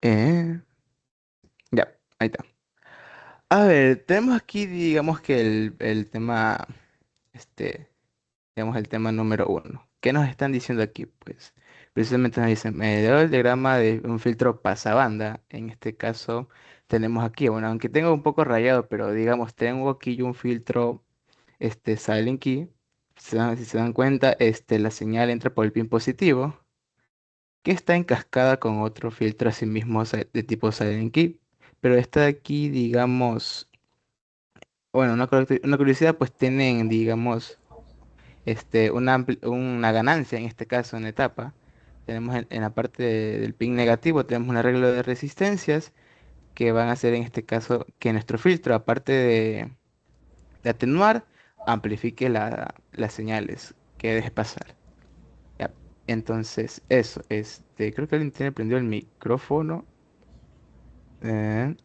Eh, ya, ahí está. A ver, tenemos aquí, digamos que el tema, este, digamos el tema número uno. ¿Qué nos están diciendo aquí? Pues precisamente nos dicen, me dio el diagrama de un filtro pasabanda. En este caso tenemos aquí, bueno, aunque tengo un poco rayado, pero digamos, tengo aquí un filtro, silent key. Si se dan cuenta, la señal entra por el pin positivo, que está en cascada con otro filtro asimismo de tipo silent key. Pero esta de aquí, digamos, bueno, una curiosidad, pues tienen, digamos, una ganancia, en este caso en etapa. Tenemos en la parte del pin negativo, tenemos un arreglo de resistencias que van a hacer en este caso que nuestro filtro, aparte de atenuar, amplifique las señales que deje pasar. Ya. Entonces, eso, creo que alguien tiene prendido el micrófono. eh,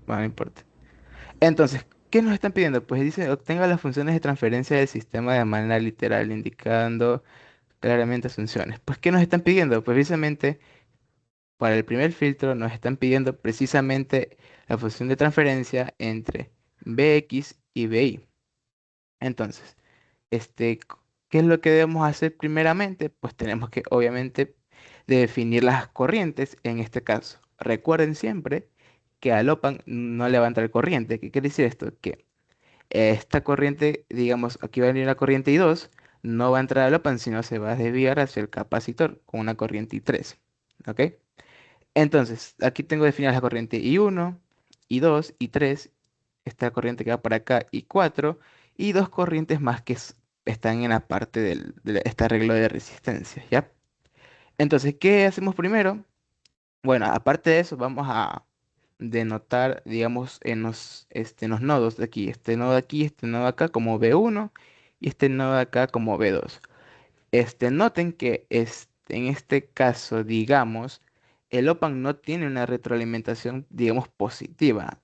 bueno, no importa. Entonces, ¿qué nos están pidiendo? Pues dice, obtenga las funciones de transferencia del sistema de manera literal, indicando claramente funciones. Pues, ¿qué nos están pidiendo? Pues precisamente para el primer filtro nos están pidiendo precisamente la función de transferencia entre Bx y Bi. Entonces, este, c- ¿qué es lo que debemos hacer primeramente? Pues tenemos que obviamente definir las corrientes en este caso. Recuerden siempre que al OPAN no le va a entrar corriente. ¿Qué quiere decir esto? Que esta corriente, digamos, aquí va a venir la corriente I2, no va a entrar al OPAN, sino se va a desviar hacia el capacitor con una corriente I3. ¿Ok? Entonces, aquí tengo definidas la corriente I1, I2, I3, esta corriente que va para acá, I4, y dos corrientes más que están en la parte de este arreglo de resistencia, ¿ya? Entonces, ¿qué hacemos primero? Bueno, aparte de eso, vamos a denotar, digamos, en los nodos de aquí, este nodo acá como B1 y este nodo acá como B2. Noten que en este caso, digamos, el OPAN no tiene una retroalimentación, digamos, positiva,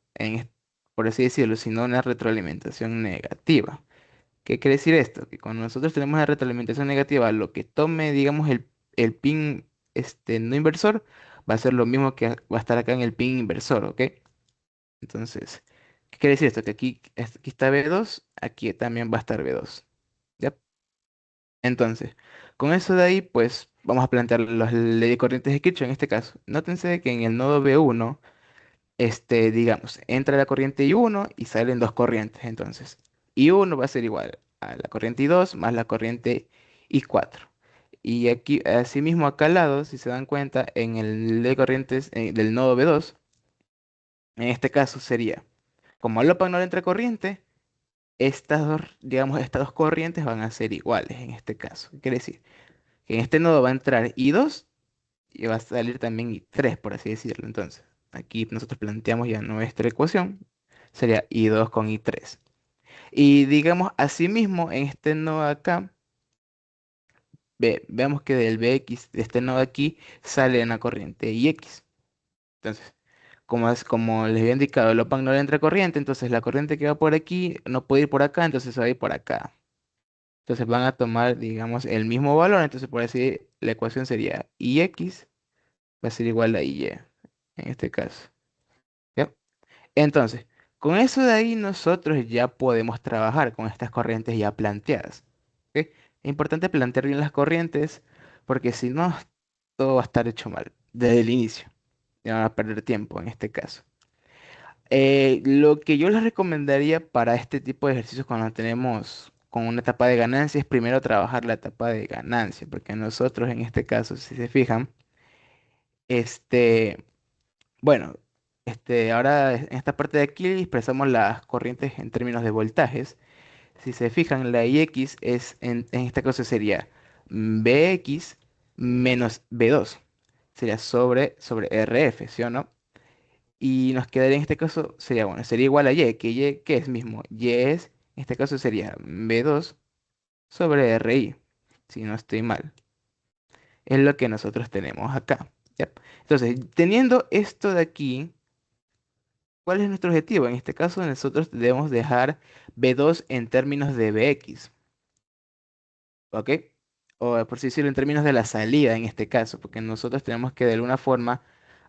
por así decirlo, sino una retroalimentación negativa. ¿Qué quiere decir esto? Que cuando nosotros tenemos una retroalimentación negativa, lo que tome, digamos, el pin no inversor, va a ser lo mismo que va a estar acá en el pin inversor, ¿ok? Entonces, ¿qué quiere decir esto? Que aquí está B2, aquí también va a estar B2. ¿Ya? Entonces, con eso de ahí, pues vamos a plantear las leyes de corrientes de Kirchhoff en este caso. Nótense que en el nodo B1, digamos, entra la corriente I1 y salen dos corrientes. Entonces, I1 va a ser igual a la corriente I2 más la corriente I4. Y aquí, asimismo, acá al lado, si se dan cuenta, en el de corrientes del nodo B2, en este caso sería, como al OPAN no le entra corriente, estas dos corrientes van a ser iguales en este caso. ¿Qué quiere decir? Que en este nodo va a entrar I2 y va a salir también I3, por así decirlo. Entonces, aquí nosotros planteamos ya nuestra ecuación, sería I2 con I3. Y digamos, asimismo, en este nodo acá, veamos que del Bx, de este nodo aquí, sale una corriente IX. Entonces, como les había indicado, el OPAN no le entra corriente, entonces la corriente que va por aquí no puede ir por acá, entonces va a ir por acá. Entonces van a tomar, digamos, el mismo valor, entonces por así la ecuación sería IX va a ser igual a Y, en este caso. ¿Ya? Entonces, con eso de ahí nosotros ya podemos trabajar con estas corrientes ya planteadas. ¿Ok? Es importante plantear bien las corrientes porque si no, todo va a estar hecho mal desde el inicio. Ya van a perder tiempo en este caso. Lo que yo les recomendaría para este tipo de ejercicios cuando tenemos con una etapa de ganancia es primero trabajar la etapa de ganancia, porque nosotros en este caso, si se fijan, este, bueno, ahora en esta parte de aquí expresamos las corrientes en términos de voltajes. Si se fijan, la IX en este caso sería BX menos B2. Sería sobre RF, ¿sí o no? Y nos quedaría en este caso, sería bueno, sería igual a Y, que Y, ¿qué es mismo? Y es, en este caso sería B2 sobre RI, si no estoy mal. Es lo que nosotros tenemos acá. ¿Ya? Entonces, teniendo esto de aquí, ¿cuál es nuestro objetivo? En este caso, nosotros debemos dejar B2 en términos de Bx, ¿ok? O por así decirlo, en términos de la salida en este caso, porque nosotros tenemos que de alguna forma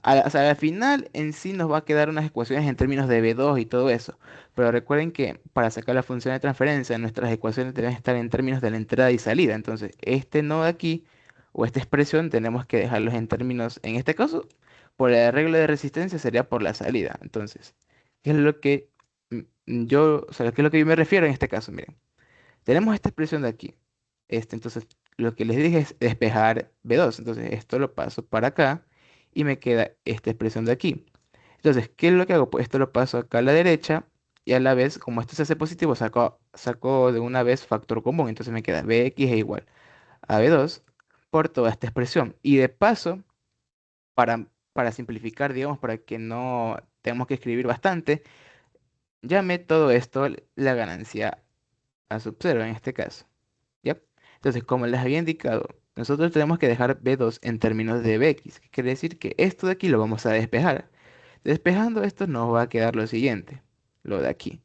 O sea, al final en sí nos va a quedar unas ecuaciones en términos de B2 y todo eso. Pero recuerden que para sacar la función de transferencia, nuestras ecuaciones deben estar en términos de la entrada y salida. Entonces, este nodo de aquí, o esta expresión, tenemos que dejarlos en términos, en este caso, por el arreglo de resistencia sería por la salida. Entonces, ¿qué es lo que o sea, qué es lo que yo me refiero en este caso? Miren. Tenemos esta expresión de aquí. Entonces, lo que les dije es despejar B2. Entonces, esto lo paso para acá y me queda esta expresión de aquí. Entonces, ¿qué es lo que hago? Pues esto lo paso acá a la derecha y a la vez, como esto se hace positivo, saco de una vez factor común. Entonces me queda Bx es igual a B2 por toda esta expresión. Y de paso, para simplificar, digamos, para que no tengamos que escribir bastante, llame todo esto la ganancia a sub cero en este caso. ¿Ya? Entonces, como les había indicado, nosotros tenemos que dejar B2 en términos de Bx, que quiere decir que esto de aquí lo vamos a despejar. Despejando esto nos va a quedar lo siguiente, lo de aquí,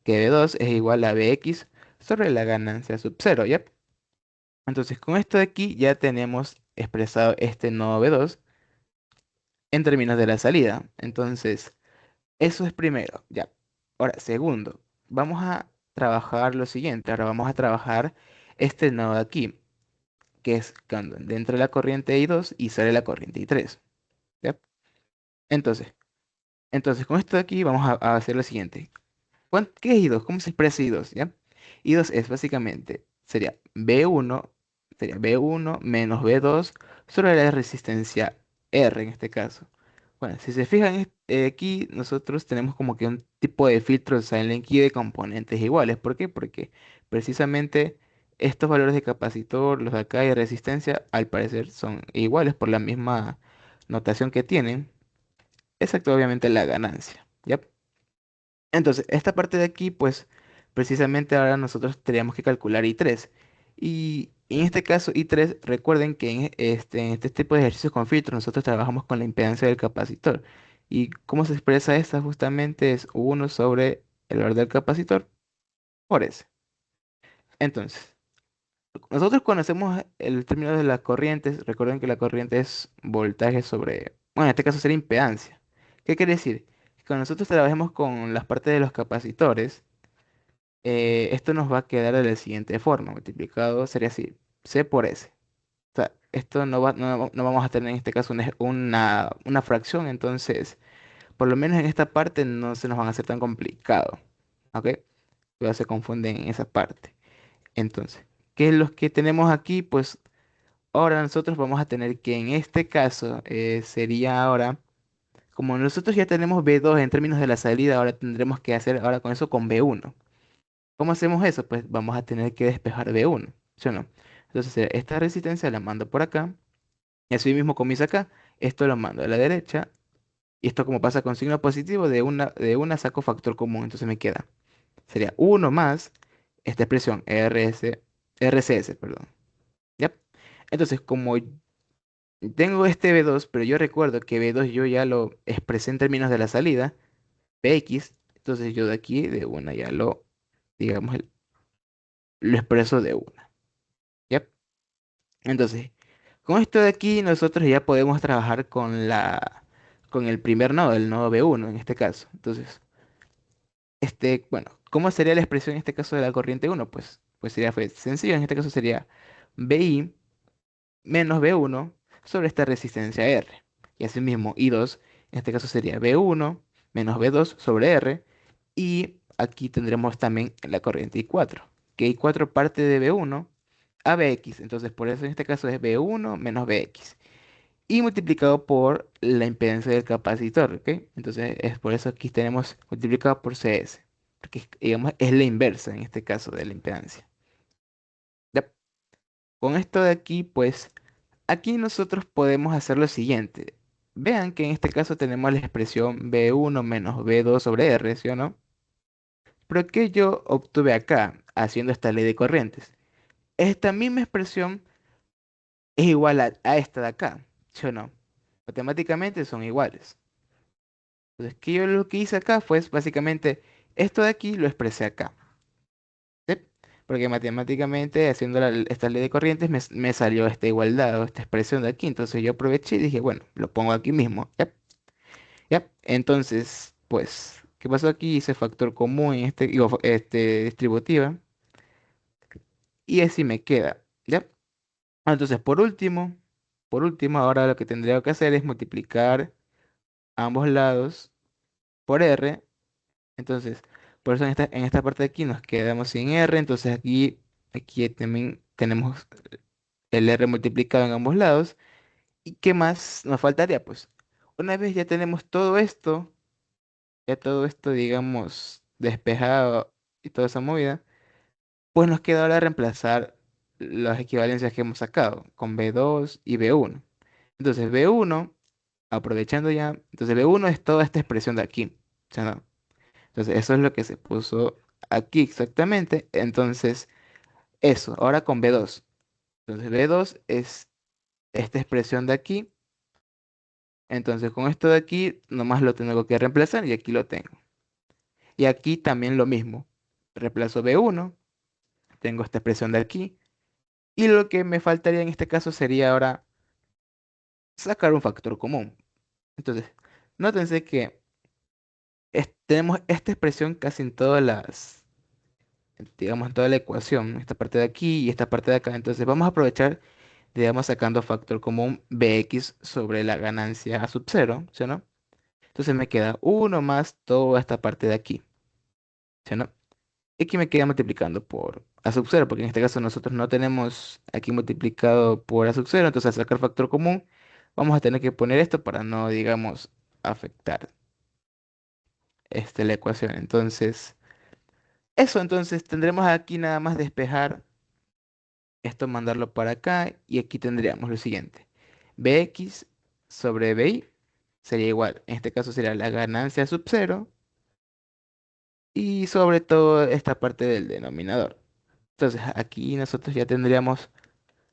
que B2 es igual a Bx sobre la ganancia sub cero, ¿ya? Entonces, con esto de aquí ya tenemos expresado este nodo B2 en términos de la salida. Entonces, eso es primero, ¿ya? Ahora, segundo, vamos a trabajar lo siguiente. Ahora vamos a trabajar este nodo de aquí, que es cuando entra la corriente I2 y sale la corriente I3. ¿Ya? Entonces, con esto de aquí vamos a hacer lo siguiente. ¿Qué es I2? ¿Cómo se expresa I2? ¿Ya? I2 es básicamente, sería B1 menos B2 sobre la resistencia R en este caso. Bueno, si se fijan aquí, nosotros tenemos como que un tipo de filtro de Silent Key de componentes iguales. ¿Por qué? Porque precisamente estos valores de capacitor, los de acá y de resistencia, al parecer son iguales por la misma notación que tienen, excepto obviamente la ganancia. ¿Ya? Entonces, esta parte de aquí, pues precisamente ahora nosotros tendríamos que calcular I3. Y en este caso, I3, recuerden que en este tipo de ejercicios con filtros nosotros trabajamos con la impedancia del capacitor. ¿Y cómo se expresa esta? Justamente es uno sobre el valor del capacitor por S. Entonces, nosotros conocemos el término de las corrientes. Recuerden que la corriente es voltaje sobre, bueno, en este caso sería impedancia. ¿Qué quiere decir? Que cuando nosotros trabajemos con las partes de los capacitores, esto nos va a quedar de la siguiente forma, multiplicado sería así, C por S. O sea, esto no vamos a tener en este caso una fracción, entonces, por lo menos en esta parte no se nos van a hacer tan complicado, ¿ok? Pero se confunden en esa parte. Entonces, ¿qué es lo que tenemos aquí? Pues ahora nosotros vamos a tener que en este caso sería ahora, como nosotros ya tenemos B2 en términos de la salida, ahora tendremos que hacer ahora con eso con B1. ¿Cómo hacemos eso? Pues vamos a tener que despejar B1, ¿sí o no? Entonces esta resistencia la mando por acá, y así mismo comienza acá, esto lo mando a la derecha, y esto como pasa con signo positivo, de una saco factor común, entonces me queda, sería uno más esta expresión RCS, perdón, ¿ya? Entonces como tengo este B2, pero yo recuerdo que B2 yo ya lo expresé en términos de la salida, Bx, entonces yo de aquí de una ya digamos, lo expreso de una, ¿ya? Entonces, con esto de aquí nosotros ya podemos trabajar con el primer nodo, el nodo B1 en este caso. Entonces, bueno, ¿cómo sería la expresión en este caso de la corriente 1? Pues fue sencillo, en este caso sería BI menos B1 sobre esta resistencia R. Y asimismo, I2, en este caso sería B1 menos B2 sobre R. Y aquí tendremos también la corriente I4, que I4 parte de B1 a Bx. Entonces, por eso en este caso es B1 menos Bx. Y multiplicado por la impedancia del capacitor, ¿ok? Entonces, es por eso aquí tenemos multiplicado por CS. Porque, digamos, es la inversa en este caso de la impedancia. Ya. Con esto de aquí, pues aquí nosotros podemos hacer lo siguiente. Vean que en este caso tenemos la expresión B1 menos B2 sobre R, ¿sí o no? Pero ¿qué yo obtuve acá haciendo esta ley de corrientes? Esta misma expresión es igual a esta de acá, ¿sí o no? Matemáticamente son iguales. Entonces, ¿qué yo lo que hice acá fue básicamente esto de aquí lo expresé acá, ¿sí? Porque matemáticamente haciendo esta ley de corrientes me salió esta igualdad o esta expresión de aquí. Entonces yo aproveché y dije, bueno, lo pongo aquí mismo. ¿Ya? Entonces, pues, ¿qué pasó aquí? Hice factor común en este distributiva y así me queda. ¿Ya? Entonces, por último, ahora lo que tendría que hacer es multiplicar ambos lados por R. Entonces, por eso en esta parte de aquí nos quedamos sin R. Entonces aquí también tenemos el R multiplicado en ambos lados. ¿Y qué más nos faltaría? Pues una vez ya tenemos ya todo esto, digamos, despejado y toda esa movida, pues nos queda ahora reemplazar las equivalencias que hemos sacado con B2 y B1. Entonces B1, aprovechando ya, entonces B1 es toda esta expresión de aquí. ¿Sí o no? Entonces eso es lo que se puso aquí exactamente. Entonces eso, ahora con B2. Entonces B2 es esta expresión de aquí. Entonces con esto de aquí nomás lo tengo que reemplazar y aquí lo tengo. Y aquí también lo mismo. Reemplazo B1, tengo esta expresión de aquí. Y lo que me faltaría en este caso sería ahora sacar un factor común. Entonces, nótense que tenemos esta expresión casi en todas digamos, en toda la ecuación. Esta parte de aquí y esta parte de acá. Entonces vamos a aprovechar, digamos, sacando factor común Bx sobre la ganancia a sub 0, ¿sí o no? Entonces me queda uno más toda esta parte de aquí, ¿sí o no? Aquí me queda multiplicando por a sub 0, porque en este caso nosotros no tenemos aquí multiplicado por a sub 0, entonces al sacar factor común vamos a tener que poner esto para no, digamos, afectar la ecuación. Entonces, eso, entonces tendremos aquí nada más despejar esto, mandarlo para acá y aquí tendríamos lo siguiente. Bx sobre Bi sería igual, en este caso sería la ganancia sub 0 y sobre todo esta parte del denominador. Entonces aquí nosotros ya tendríamos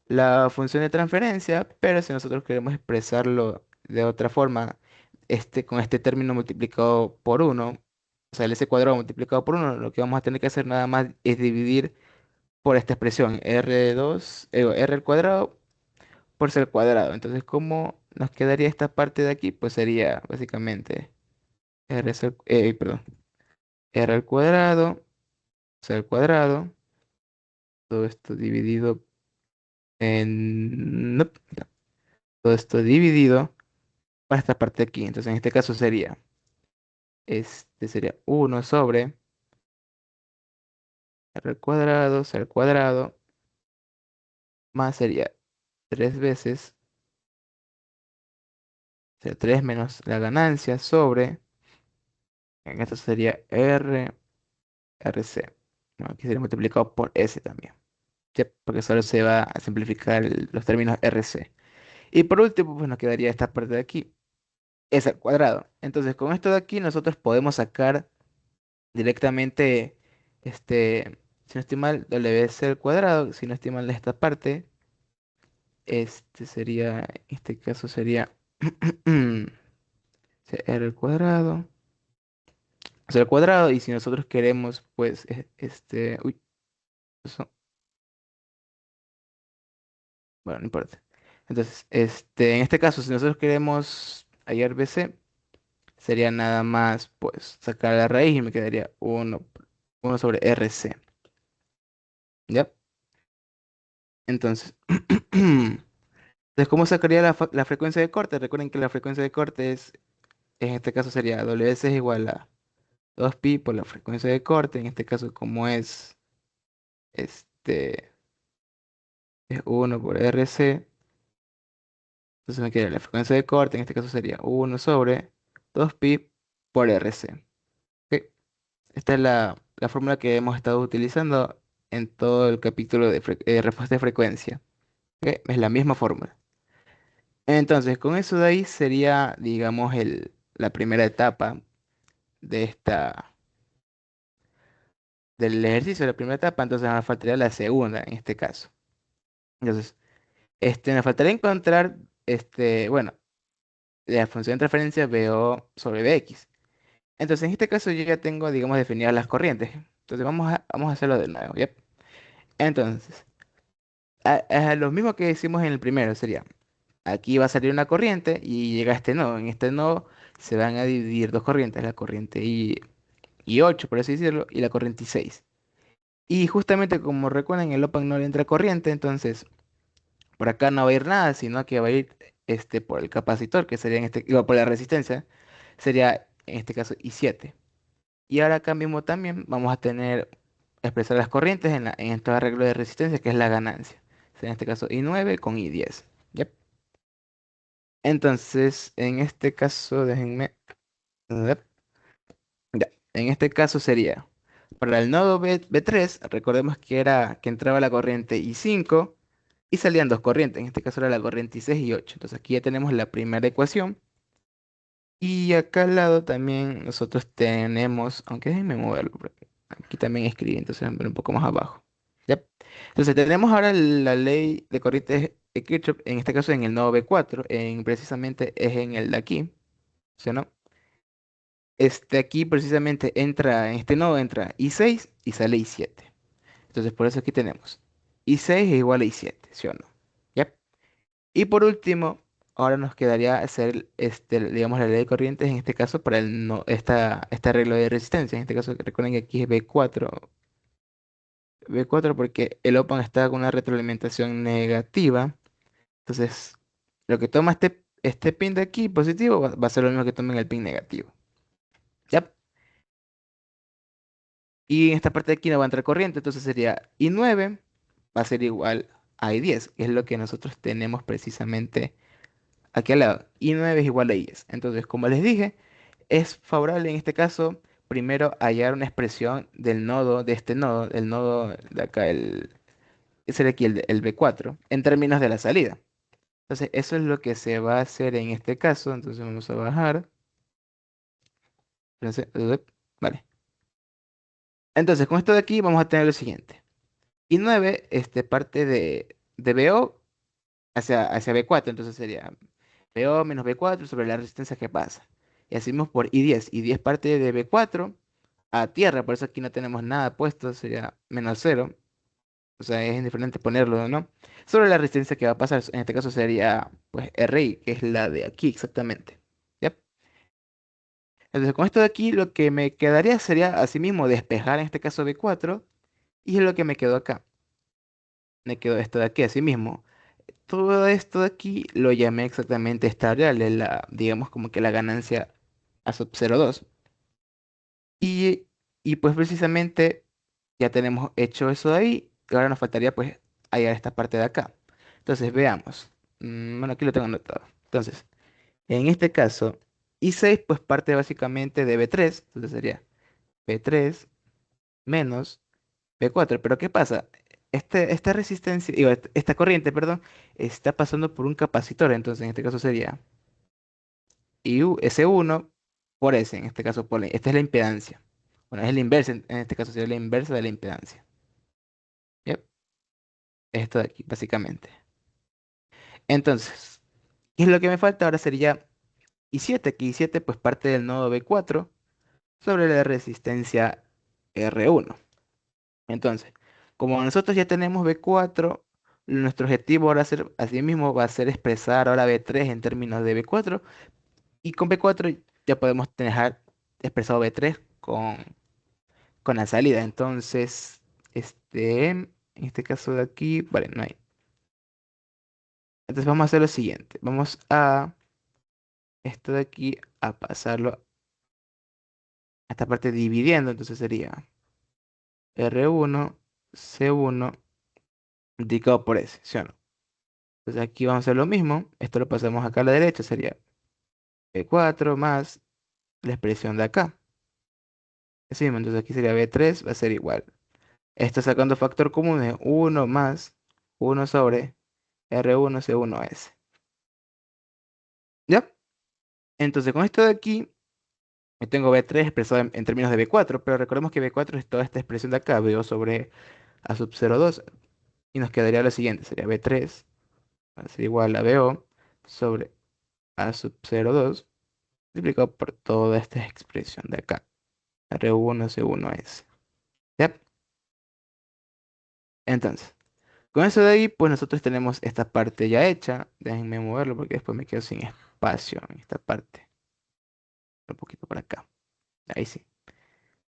la función de transferencia, pero si nosotros queremos expresarlo de otra forma, con este término multiplicado por uno, o sea, el s cuadrado multiplicado por uno, lo que vamos a tener que hacer nada más es dividir por esta expresión, r al cuadrado por c al cuadrado. Entonces, ¿cómo nos quedaría esta parte de aquí? Pues sería básicamente perdón, r al cuadrado, c al cuadrado, todo esto dividido en... no, todo esto dividido para esta parte de aquí. Entonces, en este caso sería uno sobre r al cuadrado, c al cuadrado, más sería 3 veces, o sea, 3 menos la ganancia sobre, en esto sería RC. ¿No? Aquí sería multiplicado por S también. ¿Sí? Porque solo se va a simplificar los términos RC. Y por último, pues nos quedaría esta parte de aquí, S al cuadrado. Entonces, con esto de aquí nosotros podemos sacar directamente, si no estoy mal, WC al cuadrado, si no estoy mal de esta parte, este caso sería R al cuadrado, o sea, al cuadrado, y si nosotros queremos, pues, uy, eso, bueno, no importa. Entonces, en este caso, si nosotros queremos hallar BC, sería nada más, pues, sacar la raíz y me quedaría uno sobre RC, ¿ya? Entonces, entonces, ¿cómo sacaría la frecuencia de corte? Recuerden que la frecuencia de corte en este caso sería WS es igual a 2pi por la frecuencia de corte. En este caso, como este, es uno por RC, entonces me queda la frecuencia de corte. En este caso sería uno sobre 2pi por RC. ¿Ok? Esta es la fórmula que hemos estado utilizando en todo el capítulo de respuesta de frecuencia. ¿Ok? Es la misma fórmula. Entonces, con eso de ahí sería, digamos, la primera etapa de del ejercicio, la primera etapa. Entonces nos faltaría la segunda en este caso. Entonces, nos faltaría encontrar, bueno, la función de referencia BO sobre BX. Entonces, en este caso yo ya tengo, digamos, definidas las corrientes. Entonces, vamos a hacerlo de nuevo, ¿ya? Entonces, lo mismo que hicimos en el primero sería aquí va a salir una corriente y llega a este nodo. En este nodo se van a dividir dos corrientes, la corriente y 8 por así decirlo, y la corriente I6. Y justamente como recuerdan, el OPAN no le entra corriente, entonces por acá no va a ir nada, sino que va a ir por el capacitor, que sería digo, por la resistencia, sería en este caso I7. Y ahora acá mismo también vamos a tener expresar las corrientes en este arreglo de resistencia, que es la ganancia. En este caso I9 con I10. Yep. Entonces, en este caso, déjenme. Yep, ya. En este caso sería, para el nodo B3, recordemos que era que entraba la corriente I5 y salían dos corrientes. En este caso era la corriente I6 y 8. Entonces aquí ya tenemos la primera ecuación. Y acá al lado también nosotros tenemos, aunque déjenme moverlo, porque aquí también escribí, entonces voy a ver un poco más abajo. ¿Ya? Entonces tenemos ahora la ley de corrientes de Kirchhoff, en este caso en el nodo B4, precisamente es en el de aquí, ¿sí o no? Aquí precisamente entra, en este nodo entra I6 y sale I7. Entonces por eso aquí tenemos I6 es igual a I7, ¿sí o no? ¿Ya? Y por último, ahora nos quedaría hacer, digamos, la ley de corrientes, en este caso, para el no, este arreglo de resistencia. En este caso, recuerden que aquí es B4 porque el OPAN está con una retroalimentación negativa. Entonces, lo que toma este pin de aquí, positivo, va a ser lo mismo que tome en el pin negativo. ¿Ya? Y en esta parte de aquí no va a entrar corriente, entonces sería I9 va a ser igual a I10, que es lo que nosotros tenemos precisamente aquí al lado. I9 es igual a I10. Entonces, como les dije, es favorable en este caso primero hallar una expresión del nodo, de este nodo, el nodo de acá, ese de aquí, el B4, en términos de la salida. Entonces, eso es lo que se va a hacer en este caso. Entonces, vamos a bajar. Entonces, vale. Entonces, con esto de aquí vamos a tener lo siguiente. I9, parte de BO hacia B4, entonces sería BO menos B4 sobre la resistencia que pasa. Y así mismo por I10. I10 parte de B4 a tierra, por eso aquí no tenemos nada puesto, sería menos cero. O sea, es indiferente ponerlo, ¿no? Sobre la resistencia que va a pasar, en este caso sería pues RI, que es la de aquí exactamente. ¿Ya? Entonces con esto de aquí lo que me quedaría sería asimismo despejar en este caso B4 y es lo que me quedó acá. Me quedó esto de aquí asimismo. Todo esto de aquí lo llamé exactamente esta variable, digamos como que la ganancia a sub 0,2. Y, y pues precisamente ya tenemos hecho eso de ahí. Y ahora nos faltaría pues hallar esta parte de acá. Entonces veamos. Bueno, aquí lo tengo anotado. Entonces, en este caso, I6 pues parte básicamente de B3. Entonces sería B3 menos B4. Pero ¿qué pasa? Esta resistencia, digo, esta corriente, perdón, está pasando por un capacitor. Entonces en este caso sería S1 por S. En este caso, esta es la impedancia. Bueno, es la inversa, en este caso sería la inversa de la impedancia. Yep, esto de aquí, básicamente. Entonces, ¿qué es lo que me falta? Ahora sería I7, que I7 pues parte del nodo B4 sobre la resistencia R1. Entonces, como nosotros ya tenemos B4, nuestro objetivo ahora ser, así mismo va a ser expresar ahora B3 en términos de B4, y con B4 ya podemos dejar expresado B3 con la salida. Entonces, en este caso de aquí, vale, no hay. Entonces vamos a hacer lo siguiente. Vamos a esto de aquí a pasarlo a esta parte dividiendo. Entonces sería R1, C1 multiplicado por S, ¿sí o no? Entonces aquí vamos a hacer lo mismo. Esto lo pasamos acá a la derecha. Sería B4 más la expresión de acá. Así mismo, entonces aquí sería B3 va a ser igual. Esto sacando factor común es 1 más 1 sobre R1 C1S. ¿Ya? Entonces con esto de aquí, yo tengo B3 expresado en términos de B4, pero recordemos que B4 es toda esta expresión de acá, BO sobre A sub 0,2, y nos quedaría lo siguiente, sería B3 va a ser igual a BO sobre A sub 0,2, multiplicado por toda esta expresión de acá, R1 C1S. ¿Ya? Entonces, Con eso de ahí, pues nosotros tenemos esta parte ya hecha. Déjenme moverlo porque después me quedo sin espacio en esta parte. Un poquito para acá. Ahí sí.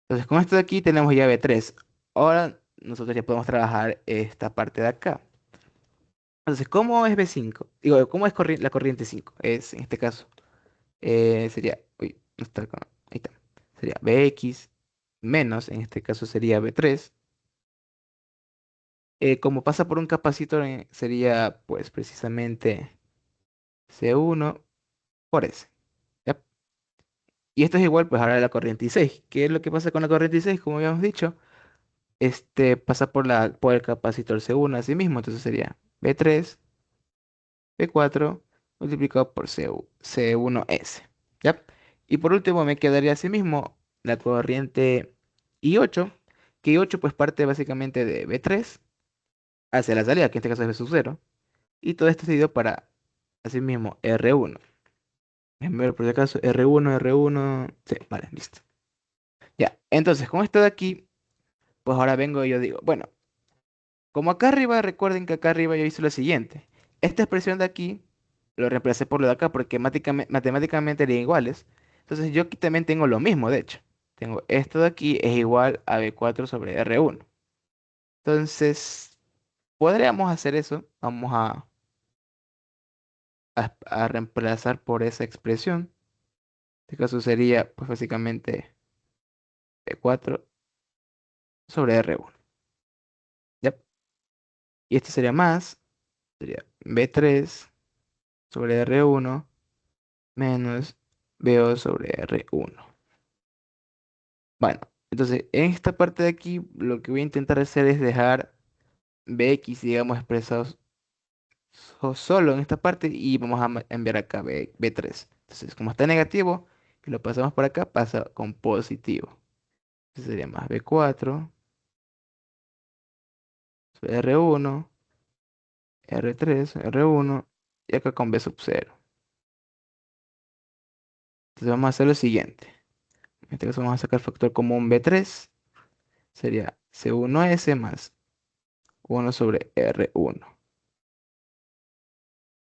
Entonces con esto de aquí tenemos ya B3. Ahora nosotros ya podemos trabajar esta parte de acá. Entonces, ¿cómo es B5? Digo, ¿cómo es la corriente 5? Es, en este caso, sería... Uy, no está ahí está. Sería Bx menos, en este caso sería B3. Como pasa por un capacitor, sería pues precisamente C1 por S. ¿Ya? Y esto es igual pues ahora a la corriente I6. ¿Qué es lo que pasa con la corriente I6? Como habíamos dicho, pasa por el capacitor C1 así mismo, entonces sería B3, B4 multiplicado por C1S. ¿Ya? Y por último me quedaría así mismo la corriente I8, que I8 pues parte básicamente de B3 hacia la salida, que en este caso es B sub 0. Y todo esto se dio para, asimismo, R1. Déjenme ver por si acaso, R1, R1. Sí, vale, listo. Ya, entonces con esto de aquí, pues ahora vengo y yo digo, bueno, como acá arriba, recuerden que acá arriba yo hice lo siguiente. Esta expresión de aquí lo reemplacé por lo de acá porque matemáticamente eran iguales. Entonces yo aquí también tengo lo mismo, de hecho. Tengo esto de aquí es igual a B4 sobre R1. Entonces, podríamos hacer eso. Vamos a reemplazar por esa expresión. Este caso sería, pues básicamente, B4 sobre R1. ¿Ya? Y esto sería más, sería B3 sobre R1 menos BO sobre R1. Bueno, entonces en esta parte de aquí lo que voy a intentar hacer es dejar Bx, digamos, expresados solo en esta parte y vamos a enviar acá B3. Entonces, como está negativo y lo pasamos por acá, pasa con positivo. Entonces sería más B4 sobre R1 R3, R1 y acá con B sub 0. Entonces vamos a hacer lo siguiente. En este caso vamos a sacar factor común B3. Sería C1S más 1 sobre R1.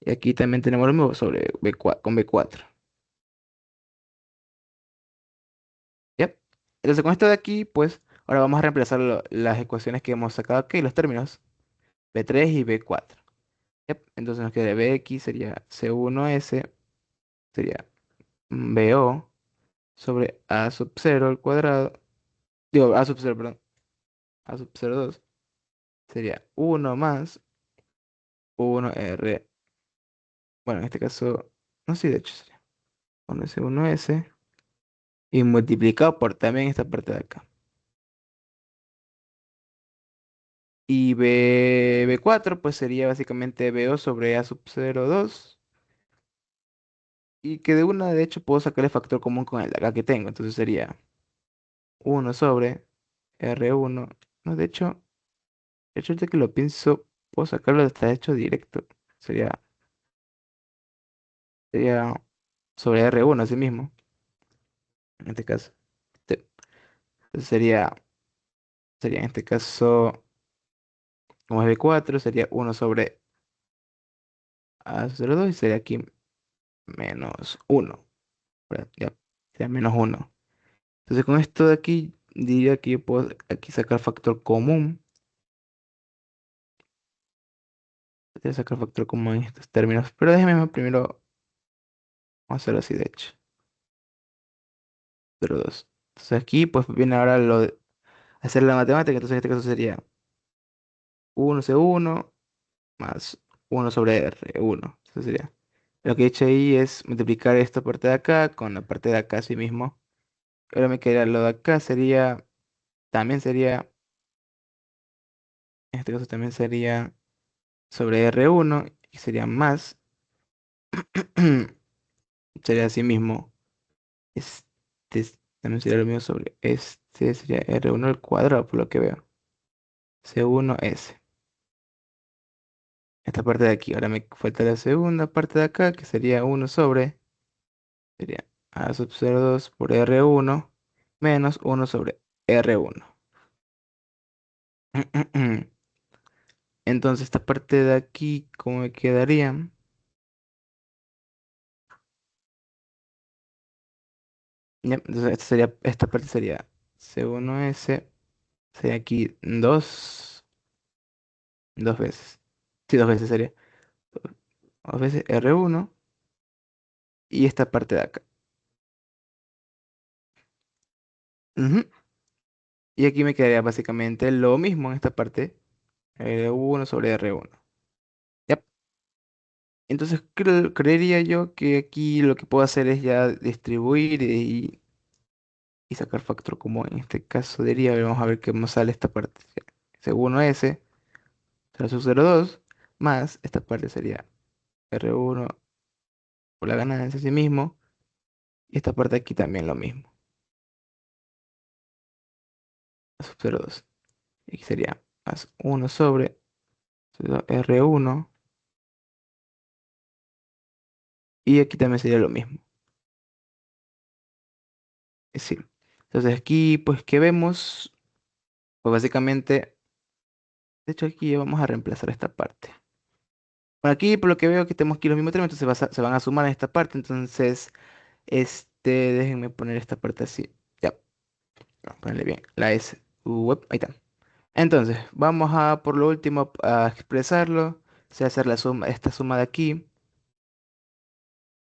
Y aquí también tenemos lo mismo sobre B4, con B4. ¿Ya? Entonces con esto de aquí, pues ahora vamos a reemplazar las ecuaciones que hemos sacado aquí, los términos B3 y B4. ¿Ya? Entonces nos queda Bx sería C1S, sería BO sobre A sub 0 al cuadrado. Digo, A sub 0, perdón. A sub 0,2 sería 1 más 1R. Bueno, en este caso, no sé, de hecho sería 1S, 1S. Y multiplicado por también esta parte de acá. Y B4 pues sería básicamente BO sobre A sub 0,2. Y que de una, de hecho, puedo sacar el factor común con el de acá que tengo. Entonces sería 1 sobre R1. No, de hecho, ahorita que lo pienso, puedo sacarlo hasta hecho directo. Sería sobre R1 así mismo, en este caso. Sí. Entonces sería en este caso, como es B4, sería 1 sobre A02 y sería aquí menos 1. Ya, sería menos 1. Entonces con esto de aquí, diría que yo puedo aquí sacar factor común. Voy a sacar factor común en estos términos. Pero déjeme primero, vamos a hacerlo así de hecho. 0,2. Entonces aquí pues viene ahora lo de hacer la matemática. Entonces en este caso sería 1C1 más 1 sobre R1. Eso sería. Lo que he hecho ahí es multiplicar esta parte de acá con la parte de acá así mismo. Ahora me quedaría lo de acá también sería, en este caso también sería sobre R1 y sería más, sería así mismo, también sería lo mismo sobre este, sería R1 al cuadrado por lo que veo, C1S. Esta parte de aquí, ahora me falta la segunda parte de acá que sería 1 sobre, sería A sub 0,2 por R1 menos 1 sobre R1. Entonces esta parte de aquí, ¿cómo me quedaría? Ya, entonces esta parte sería C1S, sería aquí dos veces. Sí, dos veces sería. Dos veces R1 y esta parte de acá. Ujú. Y aquí me quedaría básicamente lo mismo en esta parte, R1 sobre R1. Yep. Entonces creería yo que aquí lo que puedo hacer es ya distribuir y sacar factor común. En este caso diría, vamos a ver cómo sale esta parte. Según S, será su 0,2 más esta parte sería R1 por la ganancia en sí mismo. Y esta parte aquí también lo mismo, sub 0,2. Y aquí sería más uno sobre R1. Y aquí también sería lo mismo. Es decir, entonces aquí, pues, ¿qué vemos? Pues básicamente, de hecho aquí ya vamos a reemplazar esta parte. Bueno, aquí por lo que veo que tenemos aquí los mismos términos, entonces se van a sumar en esta parte. Entonces, déjenme poner esta parte así. Ya, vamos a ponerle bien. La S. Ahí está. Entonces, vamos a, por lo último, a expresarlo. O sea, hacer la suma, esta suma de aquí.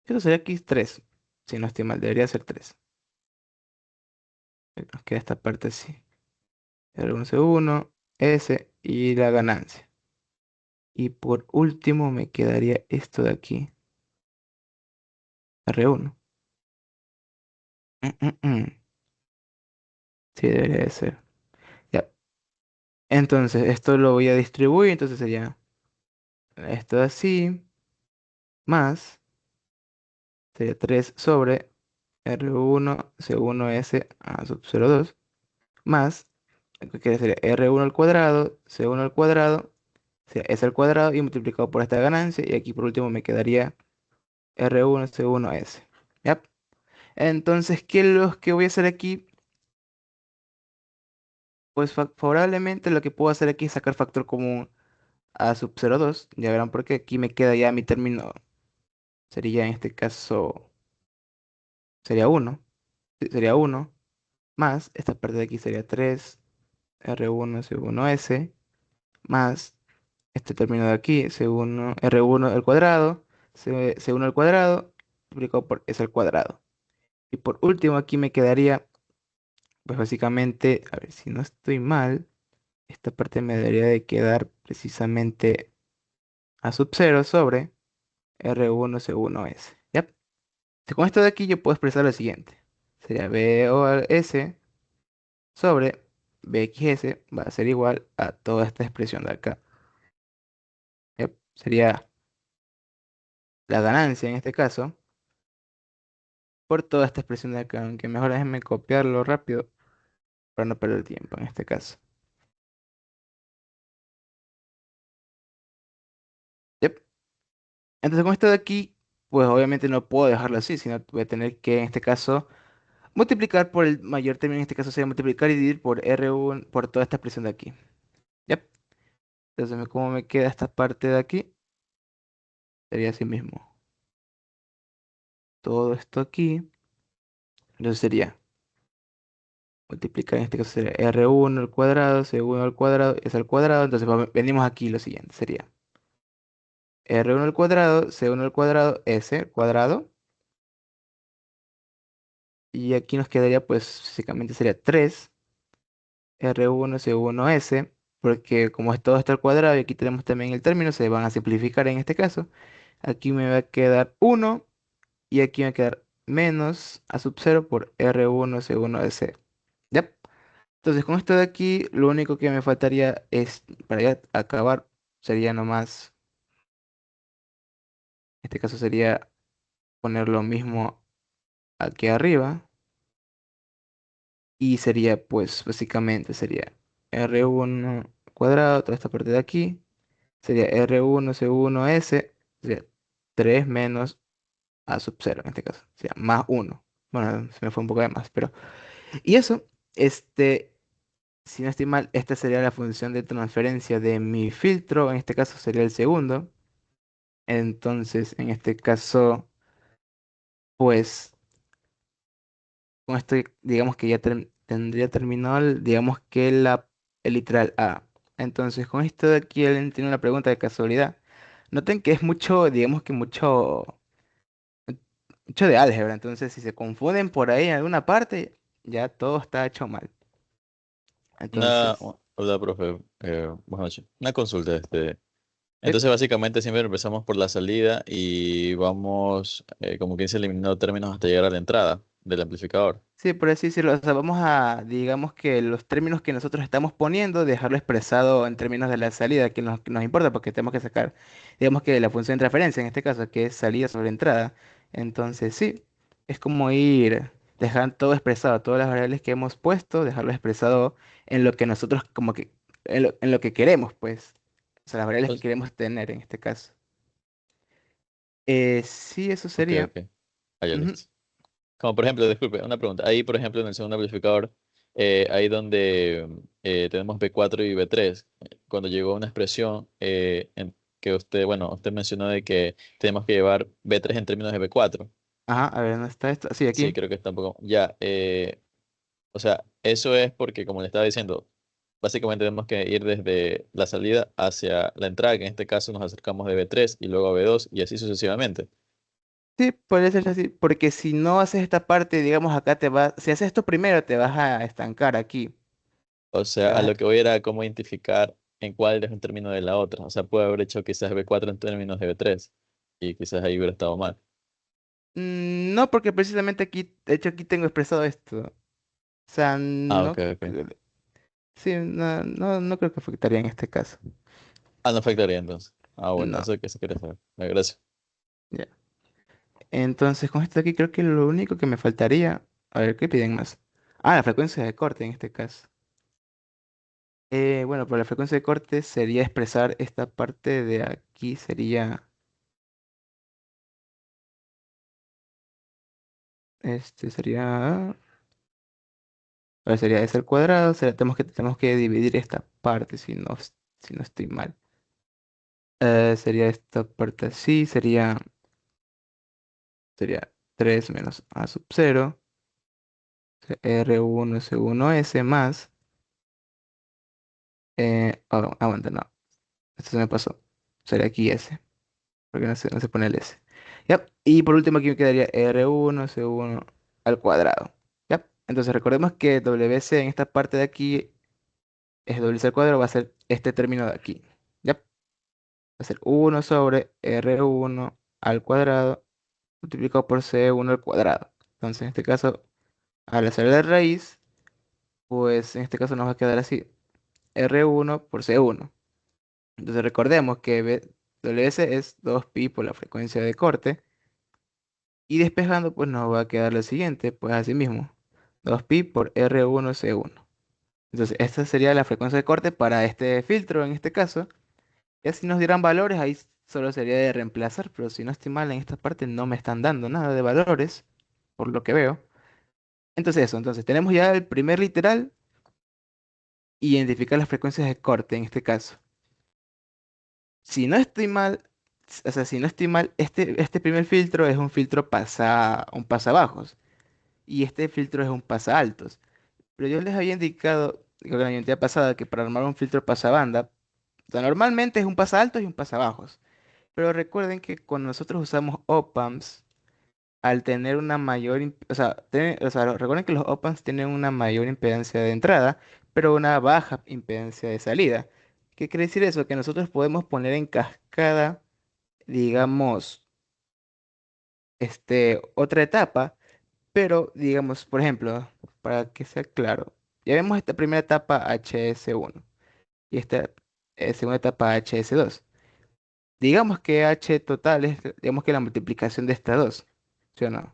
Esto sería aquí 3. Si no estoy mal, debería ser 3. Nos queda esta parte así. R1 C1, S y la ganancia. Y por último me quedaría esto de aquí, R1. Mm, mm, mm. Sí, debería de ser. Ya. Entonces, esto lo voy a distribuir, entonces sería esto de así, más, sería 3 sobre R1 C1S a sub 0,2, más, lo que sería R1 al cuadrado, C1 al cuadrado, sería S al cuadrado y multiplicado por esta ganancia, y aquí por último me quedaría R1 C1S. ¿Ya? Entonces, ¿qué es lo que voy a hacer aquí? Pues favorablemente lo que puedo hacer aquí es sacar factor común a sub 0,2. Ya verán por qué. Aquí me queda ya mi término. Sería en este caso, sería uno. Sí, sería uno más, esta parte de aquí sería 3 R1 C1S, más este término de aquí, C1, R1 al cuadrado, C1 al cuadrado, multiplicado por S al cuadrado. Y por último aquí me quedaría, pues básicamente, a ver si no estoy mal, esta parte me debería de quedar precisamente a sub 0 sobre R1 C1S. ¿Ya? Con esto de aquí yo puedo expresar lo siguiente. Sería BOS sobre BXS va a ser igual a toda esta expresión de acá. ¿Ya? Sería la ganancia en este caso por toda esta expresión de acá. Aunque mejor déjenme copiarlo rápido para no perder tiempo en este caso. ¿Ya? Entonces con esto de aquí, pues obviamente no puedo dejarlo así, sino voy a tener que en este caso multiplicar por el mayor término, en este caso sería multiplicar y dividir por R1 por toda esta expresión de aquí. ¿Ya? Entonces, ¿cómo me queda esta parte de aquí? Sería así mismo. Todo esto aquí. Entonces sería multiplicar, en este caso sería R1 al cuadrado, C1 al cuadrado, S al cuadrado. Entonces venimos aquí lo siguiente. Sería R1 al cuadrado, C1 al cuadrado, S al cuadrado. Y aquí nos quedaría, pues, básicamente sería 3 R1, C1, S. Porque como es todo esto al cuadrado y aquí tenemos también el término, se van a simplificar en este caso. Aquí me va a quedar 1. Y aquí me va a quedar menos a sub 0 por R1 C1 de C. ¿Ya? Entonces con esto de aquí, lo único que me faltaría es, para ya acabar, sería nomás, en este caso sería poner lo mismo aquí arriba. Y sería, pues, básicamente sería R1 cuadrado, toda esta parte de aquí. Sería R1 C1 S, sería 3 menos a sub 0 en este caso. Sería más uno. Bueno, se me fue un poco de más, pero... Y eso, este... Si no estoy mal, esta sería la función de transferencia de mi filtro, en este caso sería el segundo. Entonces, en este caso, pues, con esto, digamos que ya tendría terminado, digamos que el literal A. Entonces, con esto de aquí, alguien tiene una pregunta de casualidad. Noten que es mucho, digamos que mucho de álgebra. Entonces, si se confunden por ahí en alguna parte, ya todo está hecho mal. Entonces, Hola, profe. Buenas noches. Una consulta, sí. Entonces, básicamente, siempre empezamos por la salida y vamos, como que dice, eliminando términos hasta llegar a la entrada del amplificador. Sí, por así decirlo. O sea, vamos a, digamos que los términos que nosotros estamos poniendo, dejarlo expresado en términos de la salida, que nos importa, porque tenemos que sacar, digamos que la función de transferencia, en este caso, que es salida sobre entrada. Entonces, sí, es como ir dejando todo expresado, todas las variables que hemos puesto, dejarlo expresado en lo que nosotros, como que, en lo que queremos, pues. O sea, las variables que Pues, queremos tener en este caso. Sí, eso ok, sería. ok. Ah, ya Ujú. listo. Como por ejemplo, disculpe, una pregunta. Ahí, por ejemplo, en el segundo amplificador, ahí donde tenemos B4 y B3, cuando llegó una expresión que usted, bueno, usted mencionó de que tenemos que llevar B3 en términos de B4. Ajá, a ver, ¿dónde está esto? Sí, Sí, aquí. creo que está un poco. Ya, o sea, eso es porque, como le estaba diciendo, básicamente tenemos que ir desde la salida hacia la entrada, que en este caso nos acercamos de B3 y luego a B2 y así sucesivamente. Sí, puede ser así, porque si no haces esta parte, digamos acá te vas, si haces esto primero te vas a estancar aquí. O Te sea, a vas lo que voy era cómo identificar en cuál es un término de la otra. O sea, puede haber hecho quizás B4 en términos de B3 y quizás ahí hubiera estado mal. No, porque precisamente aquí, de hecho aquí tengo expresado esto. O sea, Ah, ok, no, ok. sí, no creo que afectaría en este caso. Ah, no afectaría entonces. Ah, bueno, No, eso es que se quiere saber. Gracias. ya. Entonces con esto de aquí creo que lo único que me faltaría, a ver, ¿qué piden más? Ah, la frecuencia de corte en este caso. Bueno, por la frecuencia de corte sería expresar esta parte de aquí, sería a ver, sería S al cuadrado, tenemos que dividir esta parte si no estoy mal. Sería esta parte así, sería 3 menos A sub 0, R1 S1S más, aguanta, no, esto se me pasó, sería aquí S, porque no se pone el S. Ya, y por último aquí me quedaría R1 S1 al cuadrado. Ya, entonces recordemos que WC en esta parte de aquí es WC al cuadrado, va a ser este término de aquí. Ya, va a ser 1 sobre R1 al cuadrado multiplicado por C1 al cuadrado. Entonces, en este caso, al hacer la raíz, pues en este caso nos va a quedar así, R1 por C1. Entonces recordemos que WS es 2pi por la frecuencia de corte. Y despejando, pues nos va a quedar lo siguiente, pues así mismo, 2pi por R1 C1. Entonces, esta sería la frecuencia de corte para este filtro en este caso. Ya si nos dieran valores, ahí solo sería de reemplazar, pero si no estoy mal, en esta parte no me están dando nada de valores, por lo que veo. Entonces eso, entonces tenemos ya el primer literal, identificar las frecuencias de corte en este caso. Si no estoy mal, o sea, si no estoy mal, este primer filtro es un pasabajos y este filtro es un pasaaltos. Pero yo les había indicado, creo que la unidad pasada, que para armar un filtro pasabanda, o sea, normalmente es un pasaaltos y un pasabajos. Pero recuerden que cuando nosotros usamos op-amps, al tener una mayor, o sea, recuerden que los op-amps tienen una mayor impedancia de entrada, pero una baja impedancia de salida. ¿Qué quiere decir eso? Que nosotros podemos poner en cascada, digamos, otra etapa, pero digamos, por ejemplo, para que sea claro, ya vemos esta primera etapa HS1 y esta segunda etapa HS2. Digamos que H total es, digamos que la multiplicación de estas dos, ¿sí o no?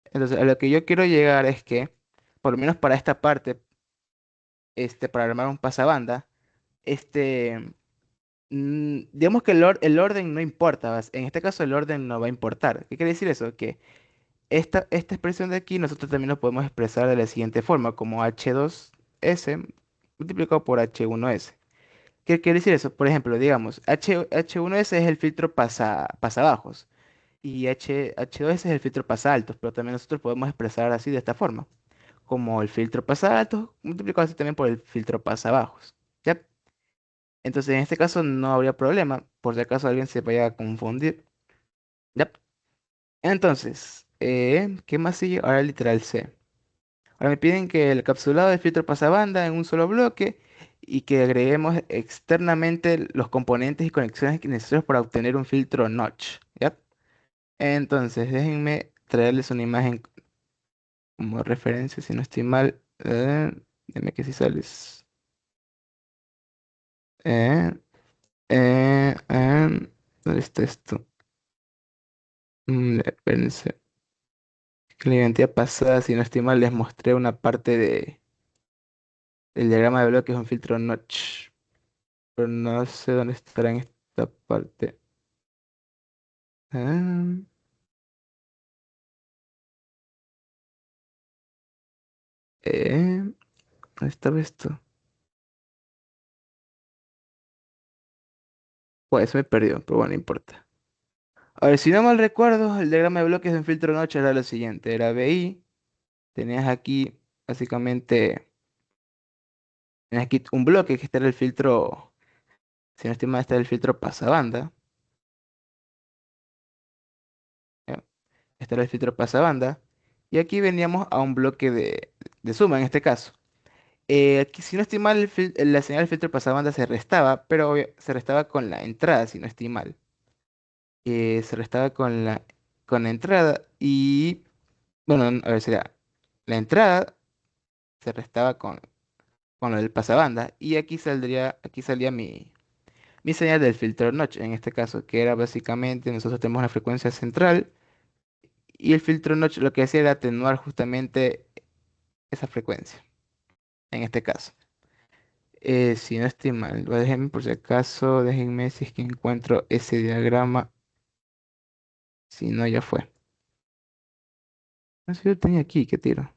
Entonces, a lo que yo quiero llegar es que, por lo menos para esta parte, para armar un pasabanda, este, digamos que el orden no importa, en este caso el orden no va a importar. ¿Qué quiere decir eso? Que esta expresión de aquí nosotros también lo podemos expresar de la siguiente forma, como H2. S multiplicado por H1S. ¿Qué quiere decir eso? Por ejemplo, digamos, H1S es el filtro pasabajos y H2S es el filtro pasaltos, pero también nosotros podemos expresar así de esta forma, como el filtro pasaltos multiplicado así también por el filtro pasabajos. ¿Ya? Entonces, en este caso no habría problema, por si acaso alguien se vaya a confundir. ¿Ya? Entonces, ¿qué más sigue? Ahora literal C. Ahora me piden que el encapsulado del filtro pasabanda en un solo bloque y que agreguemos externamente los componentes y conexiones necesarios para obtener un filtro notch. ¿Ya? Entonces, déjenme traerles una imagen como referencia, si no estoy mal. Dime que si sales. Eh, ¿Dónde está esto? Espérense. Que la identidad pasada, si no estoy mal, les mostré una parte del diagrama de bloques, un filtro notch. Pero no sé dónde estará en esta parte. Ah, ¿Dónde estaba esto? Pues me perdió, pero bueno, no importa. A ver, si no mal recuerdo, el diagrama de bloques de un filtro notch era lo siguiente. Era BI, tenías aquí básicamente, tenías aquí un bloque que este era el filtro, si no estoy mal, este era el filtro pasabanda. ¿Ya? Este era el filtro pasabanda. Y aquí veníamos a un bloque de suma en este caso. Aquí, si no estoy mal, la señal del filtro pasabanda se restaba, pero se restaba con la entrada, si no estoy mal. Se restaba con la entrada y, bueno, a ver, sería, la entrada se restaba con lo del pasabanda y aquí salía mi señal del filtro notch, en este caso, que era básicamente, nosotros tenemos una frecuencia central y el filtro notch lo que hacía era atenuar justamente esa frecuencia, en este caso. Si no estoy mal, déjenme por si acaso, déjenme si es que encuentro ese diagrama, si no ya fue. No sé si lo tenía aquí, ¿qué tiro?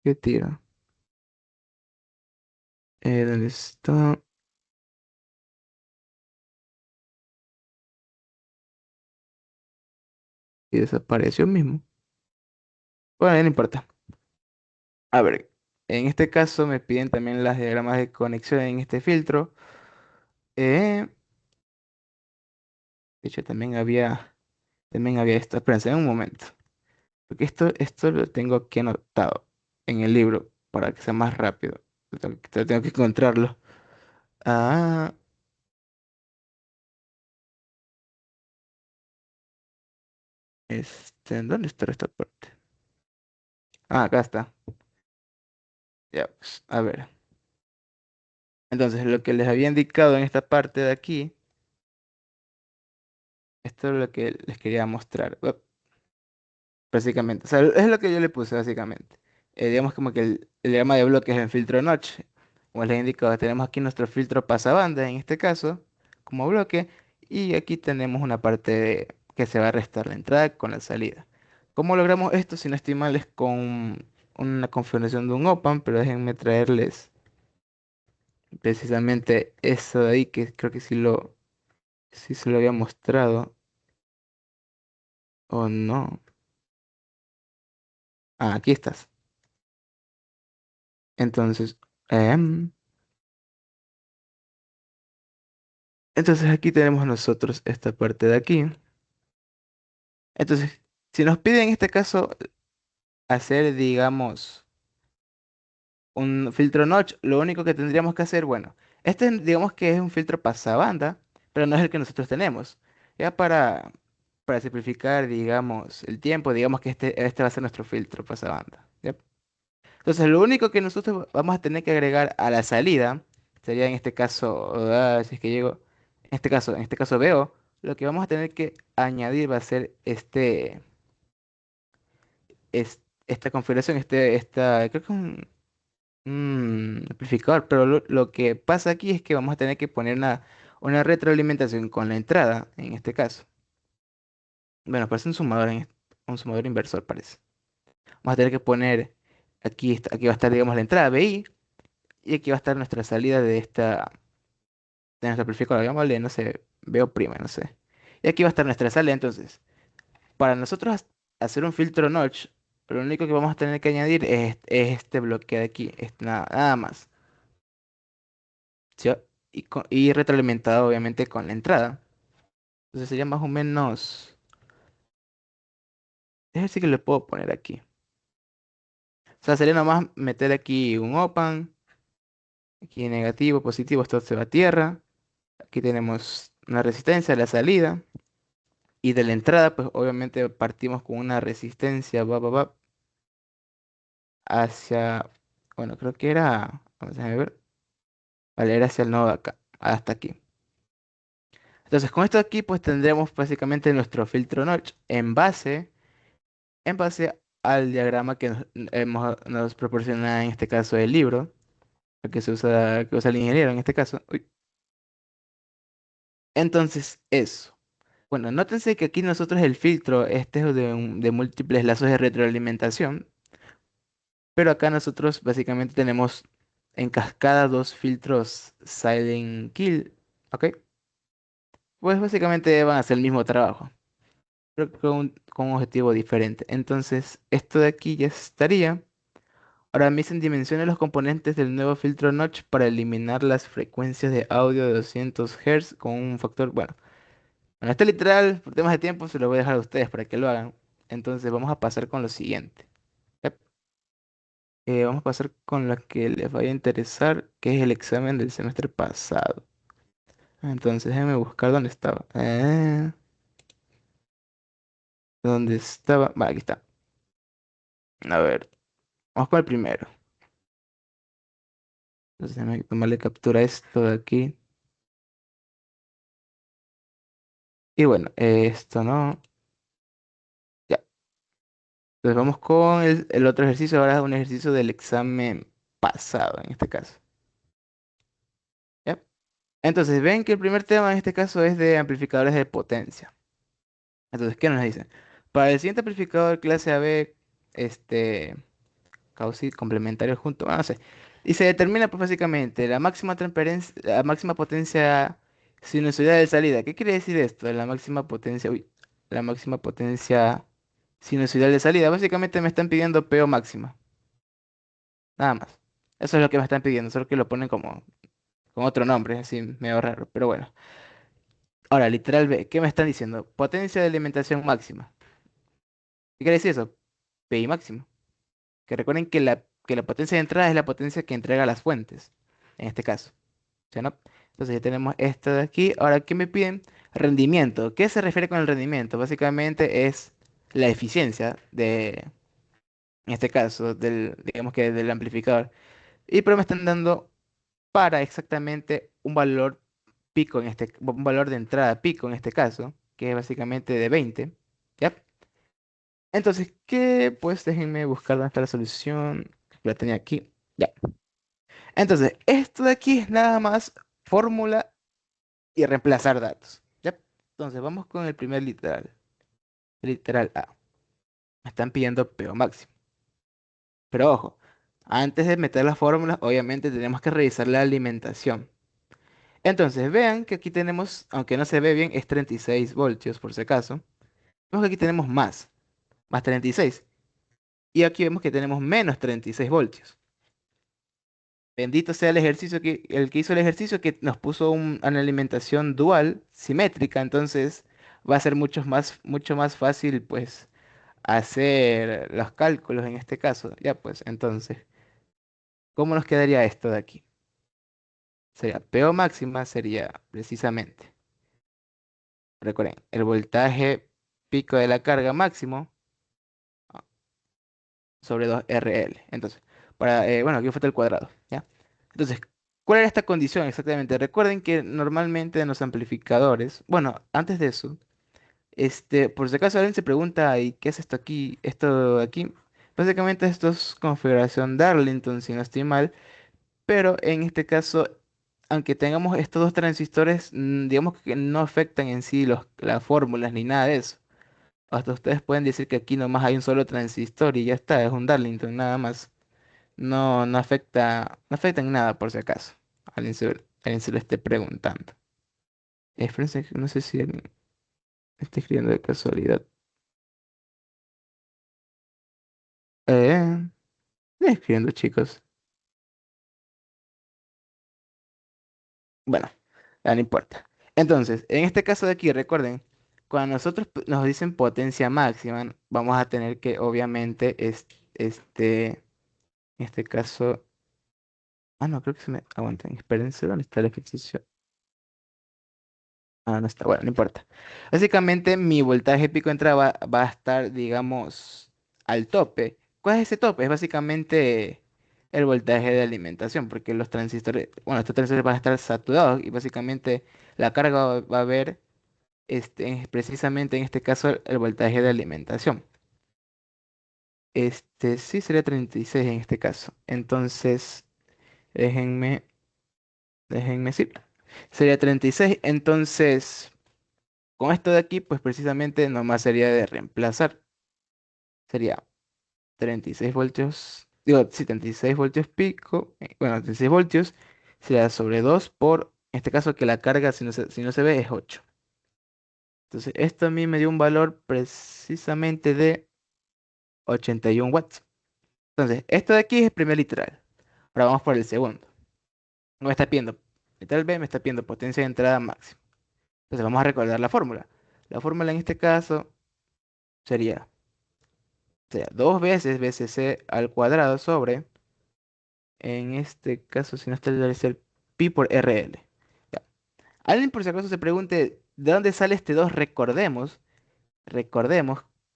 ¿Qué tiro? ¿Dónde está? Y desapareció mismo. Bueno, ya no importa. A ver, en este caso me piden también las diagramas de conexión en este filtro. De hecho, también había esto. Espérense un momento. Porque esto lo tengo aquí anotado en el libro para que sea más rápido. Tengo que encontrarlo. Ah, ¿dónde está esta parte? Ah, acá está. Ya, pues, a ver. Entonces, lo que les había indicado en esta parte de aquí, esto es lo que les quería mostrar. Básicamente, o sea, es lo que yo le puse básicamente. Digamos como que el diagrama de bloques en filtro notch, como les he indicado, tenemos aquí nuestro filtro pasabanda en este caso, como bloque, y aquí tenemos una parte que se va a restar la entrada con la salida. ¿Cómo logramos esto? Si no estoy mal, es con una configuración de un op-amp, pero déjenme traerles precisamente eso de ahí, que creo que sí se lo había mostrado, o no. Ah, aquí estás. Entonces, em, entonces aquí tenemos nosotros esta parte de aquí. Entonces, si nos piden en este caso hacer, digamos, un filtro notch, lo único que tendríamos que hacer, bueno, este digamos que es un filtro pasabanda, pero no es el que nosotros tenemos. Ya para simplificar, digamos, el tiempo, digamos que este va a ser nuestro filtro pasabanda. ¿Ya? Entonces, lo único que nosotros vamos a tener que agregar a la salida sería en este caso, si es que llego, en este caso veo, lo que vamos a tener que añadir va a ser esta configuración, creo que es un amplificador, pero lo que pasa aquí es que vamos a tener que poner una retroalimentación con la entrada, en este caso. Bueno, parece un sumador, un sumador inversor, parece. Vamos a tener que poner, aquí va a estar, digamos, la entrada BI, y aquí va a estar nuestra salida de nuestro amplificador, digámosle, no sé, veo prima, no sé. Y aquí va a estar nuestra salida, entonces, para nosotros hacer un filtro notch, lo único que vamos a tener que añadir es este bloque de aquí, nada más. ¿Sí? Y retroalimentado, obviamente, con la entrada. Entonces sería más o menos, es decir que le puedo poner aquí. O sea, sería nomás meter aquí un open, aquí negativo, positivo, esto se va a tierra. Aquí tenemos una resistencia a la salida. Y de la entrada, pues obviamente partimos con una resistencia hacia, bueno, creo que era, vamos a ver, vale, era hacia el nodo de acá, hasta aquí. Entonces, con esto de aquí, pues tendremos básicamente nuestro filtro notch en base al diagrama que nos proporciona en este caso el libro, el que usa el ingeniero en este caso. Uy. Entonces, eso. Bueno, nótense que aquí nosotros el filtro, este es de múltiples lazos de retroalimentación, pero acá nosotros básicamente tenemos en cascada dos filtros silent kill, ¿ok? Pues básicamente van a hacer el mismo trabajo, pero con un objetivo diferente. Entonces, esto de aquí ya estaría. Ahora me dicen dimensione los componentes del nuevo filtro notch para eliminar las frecuencias de audio de 200 Hz con un factor, bueno, este literal, por temas de tiempo, se lo voy a dejar a ustedes para que lo hagan. Entonces vamos a pasar con lo siguiente. Yep. Vamos a pasar con la que les vaya a interesar, que es el examen del semestre pasado. Entonces déjenme buscar dónde estaba. ¿Dónde estaba? Vale, aquí está. A ver, vamos con el primero. Entonces déjenme tomarle captura a esto de aquí. Y bueno, esto no. Ya. Entonces vamos con el otro ejercicio. Ahora es un ejercicio del examen pasado, en este caso. ¿Ya? Entonces ven que el primer tema en este caso es de amplificadores de potencia. Entonces, ¿qué nos dicen? Para el siguiente amplificador clase AB, este, Cauchy complementario junto, no sé. Y se determina pues básicamente la máxima potencia sinusoidal de salida. ¿Qué quiere decir esto? La máxima potencia sinusoidal de salida. Básicamente me están pidiendo PO máxima, nada más. Eso es lo que me están pidiendo, solo que lo ponen como con otro nombre, así medio raro, pero bueno. Ahora, literal B, ¿qué me están diciendo? Potencia de alimentación máxima. ¿Qué quiere decir eso? PI máximo. Que recuerden que la potencia de entrada es la potencia que entrega las fuentes, en este caso. ¿Sí, no? Entonces ya tenemos esto de aquí. Ahora, ¿qué me piden? Rendimiento. ¿Qué se refiere con el rendimiento? Básicamente es la eficiencia en este caso, digamos que del amplificador. Y pero me están dando para exactamente un valor pico un valor de entrada pico en este caso, que es básicamente de 20. ¿Ya? Entonces, ¿qué? Pues déjenme buscar dónde está la solución. La tenía aquí. Ya. Entonces, esto de aquí es nada más fórmula y reemplazar datos. ¿Ya? Entonces, vamos con el primer literal. Literal A. Me están pidiendo PO máximo. Pero ojo, antes de meter las fórmulas, obviamente tenemos que revisar la alimentación. Entonces, vean que aquí tenemos, aunque no se ve bien, es 36 voltios por si acaso. Vemos que aquí tenemos más 36. Y aquí vemos que tenemos menos 36 voltios. Bendito sea el que hizo el ejercicio que nos puso una alimentación dual, simétrica, entonces va a ser mucho más fácil pues hacer los cálculos en este caso. Ya pues, entonces, ¿cómo nos quedaría esto de aquí? Sería PO máxima, sería precisamente, recuerden, el voltaje pico de la carga máximo sobre 2 RL. Entonces, bueno, aquí fue el cuadrado, ¿ya? Entonces, ¿cuál era esta condición exactamente? Recuerden que normalmente en los amplificadores, bueno, antes de eso, por si acaso alguien se pregunta, ¿y qué es esto aquí? Esto de aquí, básicamente esto es configuración Darlington, si no estoy mal, pero en este caso, aunque tengamos estos dos transistores, digamos que no afectan en sí las fórmulas ni nada de eso. hasta ustedes pueden decir que aquí nomás hay un solo transistor y ya está, es un Darlington nada más. No, no afecta en nada por si acaso. Alguien se lo esté preguntando. Espérense, que no sé si alguien está escribiendo de casualidad. Eh, estoy escribiendo, chicos. Bueno, ya no importa. Entonces, en este caso de aquí, recuerden, cuando nosotros nos dicen potencia máxima, vamos a tener que, obviamente, en este caso. Ah, no, creo que se me. Aguanten, espérense, ¿dónde está el ejercicio? Ah, no está, bueno, no importa. Básicamente mi voltaje pico de entrada va a estar, digamos, al tope. ¿Cuál es ese tope? Es básicamente el voltaje de alimentación, porque los transistores, bueno, estos transistores van a estar saturados y básicamente la carga va a ver, precisamente en este caso, el voltaje de alimentación. Sí, sería 36 en este caso. Entonces, déjenme, déjenme decir. Sería 36. Entonces, con esto de aquí, pues precisamente nomás sería de reemplazar. Sería 36 voltios, digo, sí, 36 voltios pico, bueno, 36 voltios sería sobre 2 por, en este caso que la carga, si no se ve, es 8. Entonces, esto a mí me dio un valor precisamente de 81 watts. Entonces, esto de aquí es el primer literal. Ahora vamos por el segundo. Me está pidiendo, literal B me está pidiendo potencia de entrada máxima. Entonces, vamos a recordar la fórmula. La fórmula en este caso sería, sería 2 veces BCC al cuadrado sobre, en este caso, si no está debe ser pi por RL. Ya. Alguien por si acaso se pregunte, ¿de dónde sale este 2? Recordemos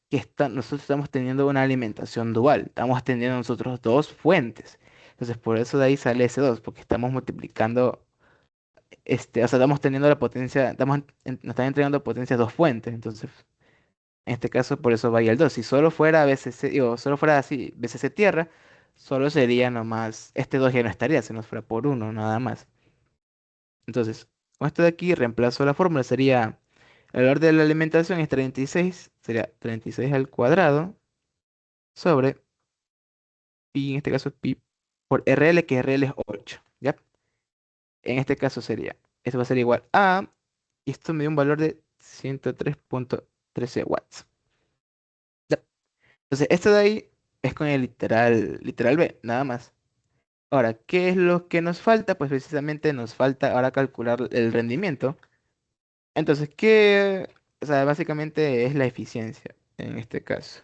que nosotros estamos teniendo una alimentación dual. Estamos teniendo nosotros dos fuentes. Entonces, por eso de ahí sale ese 2 porque estamos multiplicando, o sea, estamos teniendo la potencia, nos están entregando potencia dos fuentes. Entonces, en este caso, por eso vaya el 2. Si solo fuera BCC, digo, solo fuera así, BCC tierra, solo sería nomás, este 2 ya no estaría, si nos fuera por uno, nada más. Entonces, con esto de aquí, reemplazo la fórmula, sería, el valor de la alimentación es 36, sería 36 al cuadrado sobre pi, en este caso pi por RL, que RL es 8, ¿ya? En este caso sería, esto va a ser igual a, y esto me dio un valor de 103,13 watts. ¿Ya? Entonces, esto de ahí es con el literal B, nada más. Ahora, ¿qué es lo que nos falta? Pues precisamente nos falta ahora calcular el rendimiento. Entonces, o sea, básicamente es la eficiencia en este caso.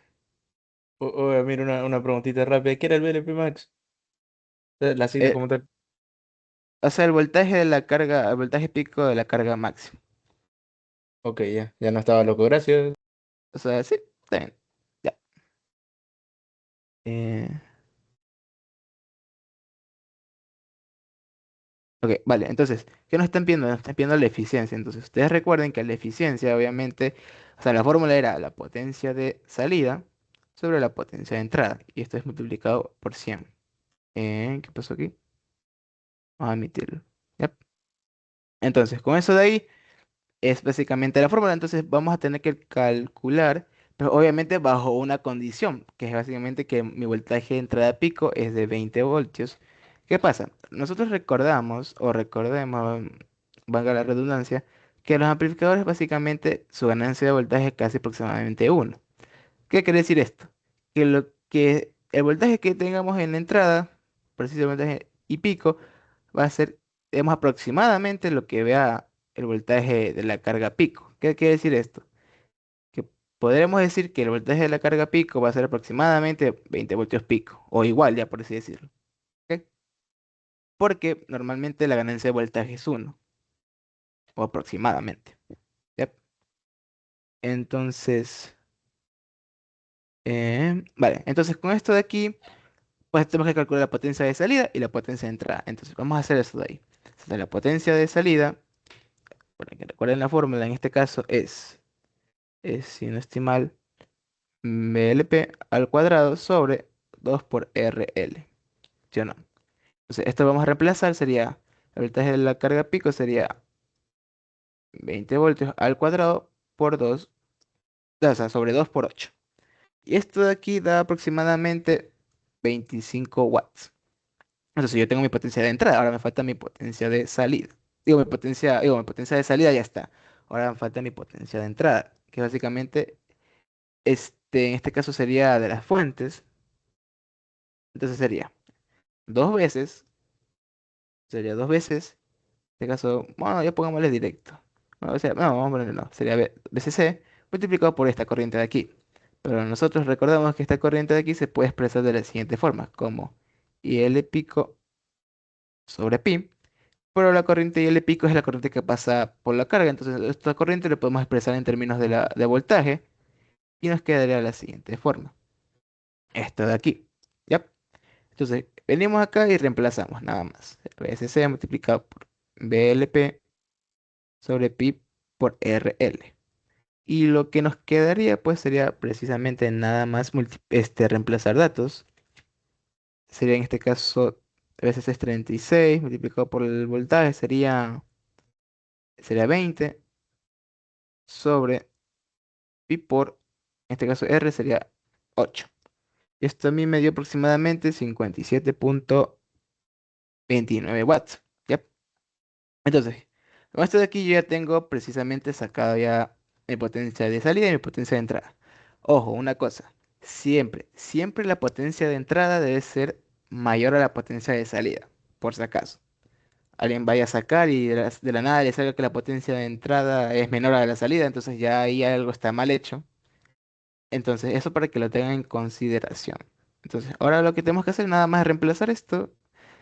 Mira, una preguntita rápida. ¿Qué era el VLP Max? La sigla Eh, como tal. o sea, el voltaje de la carga, el voltaje pico de la carga máxima. Ok, ya no estaba loco, gracias. O sea, sí, está bien. Ya. Eh, ok, vale. Entonces, ¿qué nos están pidiendo? Nos están pidiendo la eficiencia. Entonces, ustedes recuerden que la eficiencia, obviamente, o sea, la fórmula era la potencia de salida sobre la potencia de entrada. Y esto es multiplicado por 100. ¿Qué pasó aquí? Vamos a emitirlo. Yep. Entonces, con eso de ahí es básicamente la fórmula. Entonces, vamos a tener que calcular, pero obviamente bajo una condición, que es básicamente que mi voltaje de entrada pico es de 20 voltios. ¿Qué pasa? Nosotros recordamos, o recordemos, valga la redundancia, que los amplificadores básicamente su ganancia de voltaje es casi aproximadamente uno. ¿Qué quiere decir esto? Que el voltaje que tengamos en la entrada, precisamente y pico, va a ser, digamos, aproximadamente lo que vea el voltaje de la carga pico. ¿Qué quiere decir esto? Que podremos decir que el voltaje de la carga pico va a ser aproximadamente 20 voltios pico, o igual, ya por así decirlo. ¿Ok? Porque normalmente la ganancia de voltaje es uno o aproximadamente. ¿Ya? Entonces, vale, entonces con esto de aquí, pues tenemos que calcular la potencia de salida y la potencia de entrada. Entonces, vamos a hacer eso de ahí. Entonces, la potencia de salida, para que recuerden la fórmula, en este caso es, si no estoy mal, BLP al cuadrado sobre 2 por RL. ¿Sí o no? Entonces, esto vamos a reemplazar, sería, el voltaje de la carga pico sería 20 voltios al cuadrado por 2 O sea, sobre 2 por 8. Y esto de aquí da aproximadamente 25 watts. Entonces yo tengo mi potencia de entrada, ahora me falta mi potencia de salida. Mi potencia de salida ya está. Ahora me falta mi potencia de entrada, que básicamente en este caso sería de las fuentes. Entonces sería dos veces, en este caso, bueno, ya pongámosle directo. No, o sea, no, vamos a ponerle no, sería BCC multiplicado por esta corriente de aquí. Pero nosotros recordamos que esta corriente de aquí se puede expresar de la siguiente forma, como IL pico sobre pi. Pero la corriente IL pico es la corriente que pasa por la carga, entonces esta corriente lo podemos expresar en términos de voltaje y nos quedaría de la siguiente forma. Esto de aquí. ¿Ya? Entonces, venimos acá y reemplazamos nada más. VSC multiplicado por BLP sobre pi por RL. Y lo que nos quedaría pues sería precisamente nada más reemplazar datos. Sería en este caso veces es 36 multiplicado por el voltaje sería 20 sobre pi por, en este caso R sería 8. Y esto a mí me dio aproximadamente 57,29 watts. ¿Ya? Entonces, con esto de aquí yo ya tengo precisamente sacado ya mi potencia de salida y mi potencia de entrada. Ojo, una cosa, siempre la potencia de entrada debe ser mayor a la potencia de salida, por si acaso. Alguien vaya a sacar y de la nada le salga que la potencia de entrada es menor a la salida, entonces ya ahí algo está mal hecho. Entonces, eso para que lo tengan en consideración. Entonces, ahora lo que tenemos que hacer nada más es reemplazar esto.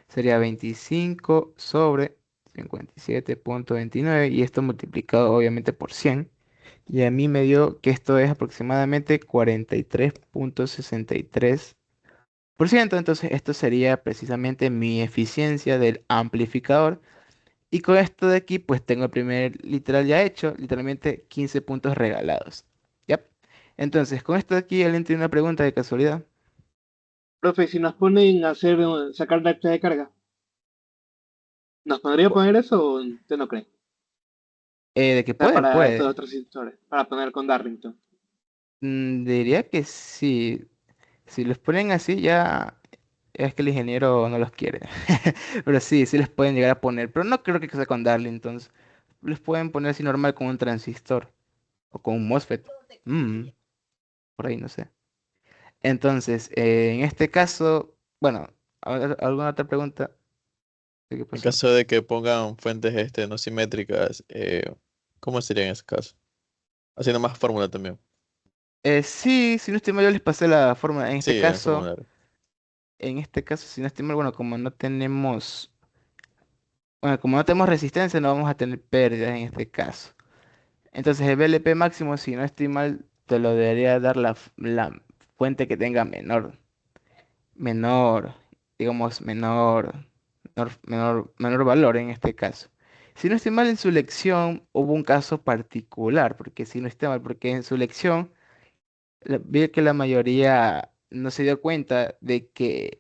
Sería 25 sobre 57,29 y esto multiplicado obviamente por 100. Y a mí me dio que esto es aproximadamente 43,63%. Entonces, esto sería precisamente mi eficiencia del amplificador. Y con esto de aquí, pues tengo el primer literal ya hecho, literalmente 15 puntos regalados. ¿Ya? Entonces, con esto de aquí, ¿alguien tiene una pregunta de casualidad? Profe, si nos ponen a hacer, sacar la acta de carga, ¿nos podría Bu- poner eso o usted no cree? de que O sea, puede, para estos puede. otros transistores, para poner con Darlington. Diría que sí. Si los ponen así, ya es que el ingeniero no los quiere. Pero sí, sí les pueden llegar a poner. Pero no creo que sea con Darlingtons. Les pueden poner así normal con un transistor o con un MOSFET. Mm, por ahí no sé. Entonces, en este caso, bueno, ¿alguna otra pregunta? ¿Qué En pasó? caso de que pongan fuentes no simétricas, ¿cómo sería en ese caso? Haciendo más fórmula también. Sí, si no estoy mal, yo les pasé la fórmula. En este Sí, en caso, formulario. si no estoy mal, bueno, como no tenemos resistencia, no vamos a tener pérdidas en este caso. Entonces el VLP máximo, si no estoy mal, te lo debería dar la fuente que tenga menor, digamos, menor valor en este caso. Si no estoy mal, en su lección hubo un caso particular, porque si no estoy mal, porque en su lección vi que la mayoría no se dio cuenta de que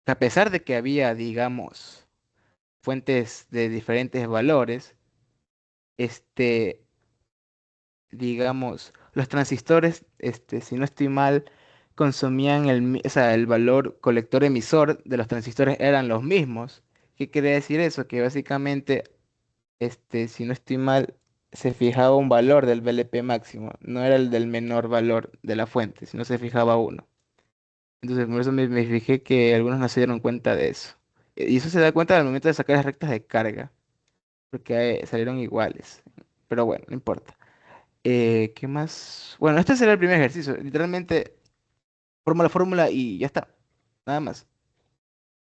a pesar de que había, digamos, fuentes de diferentes valores, este, digamos, los transistores, si no estoy mal, consumían o sea, el valor colector emisor de los transistores eran los mismos. ¿Qué quiere decir eso? Que básicamente, si no estoy mal, se fijaba un valor del VLP máximo, no era el del menor valor de la fuente, sino se fijaba uno. Entonces, por eso me fijé que algunos no se dieron cuenta de eso. Y eso se da cuenta al momento de sacar las rectas de carga, porque salieron iguales. Pero bueno, no importa. ¿Qué más? Bueno, este será el primer ejercicio. Literalmente, forma la fórmula y ya está. Nada más.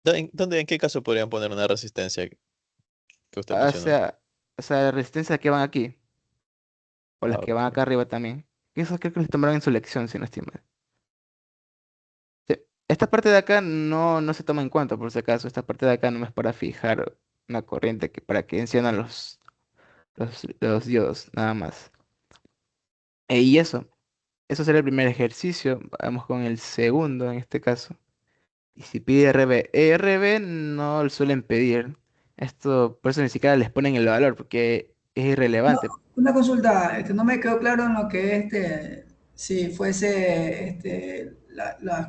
¿En qué caso podrían poner una resistencia que usted O mencionó? sea, la resistencia que van aquí, o las Ah, que van ok. acá arriba también. Eso creo que los tomaron en su lección, si no estoy mal. Sí. Esta parte de acá no se toma en cuenta, por si acaso. Esta parte de acá no es para fijar una corriente para que enciendan los diodos, nada más. Y eso será el primer ejercicio. Vamos con el segundo en este caso. Y si pide RB, RB no lo suelen pedir. Esto, por eso ni siquiera les ponen el valor, porque es No, irrelevante. una consulta, no me quedó claro en lo que si fuese,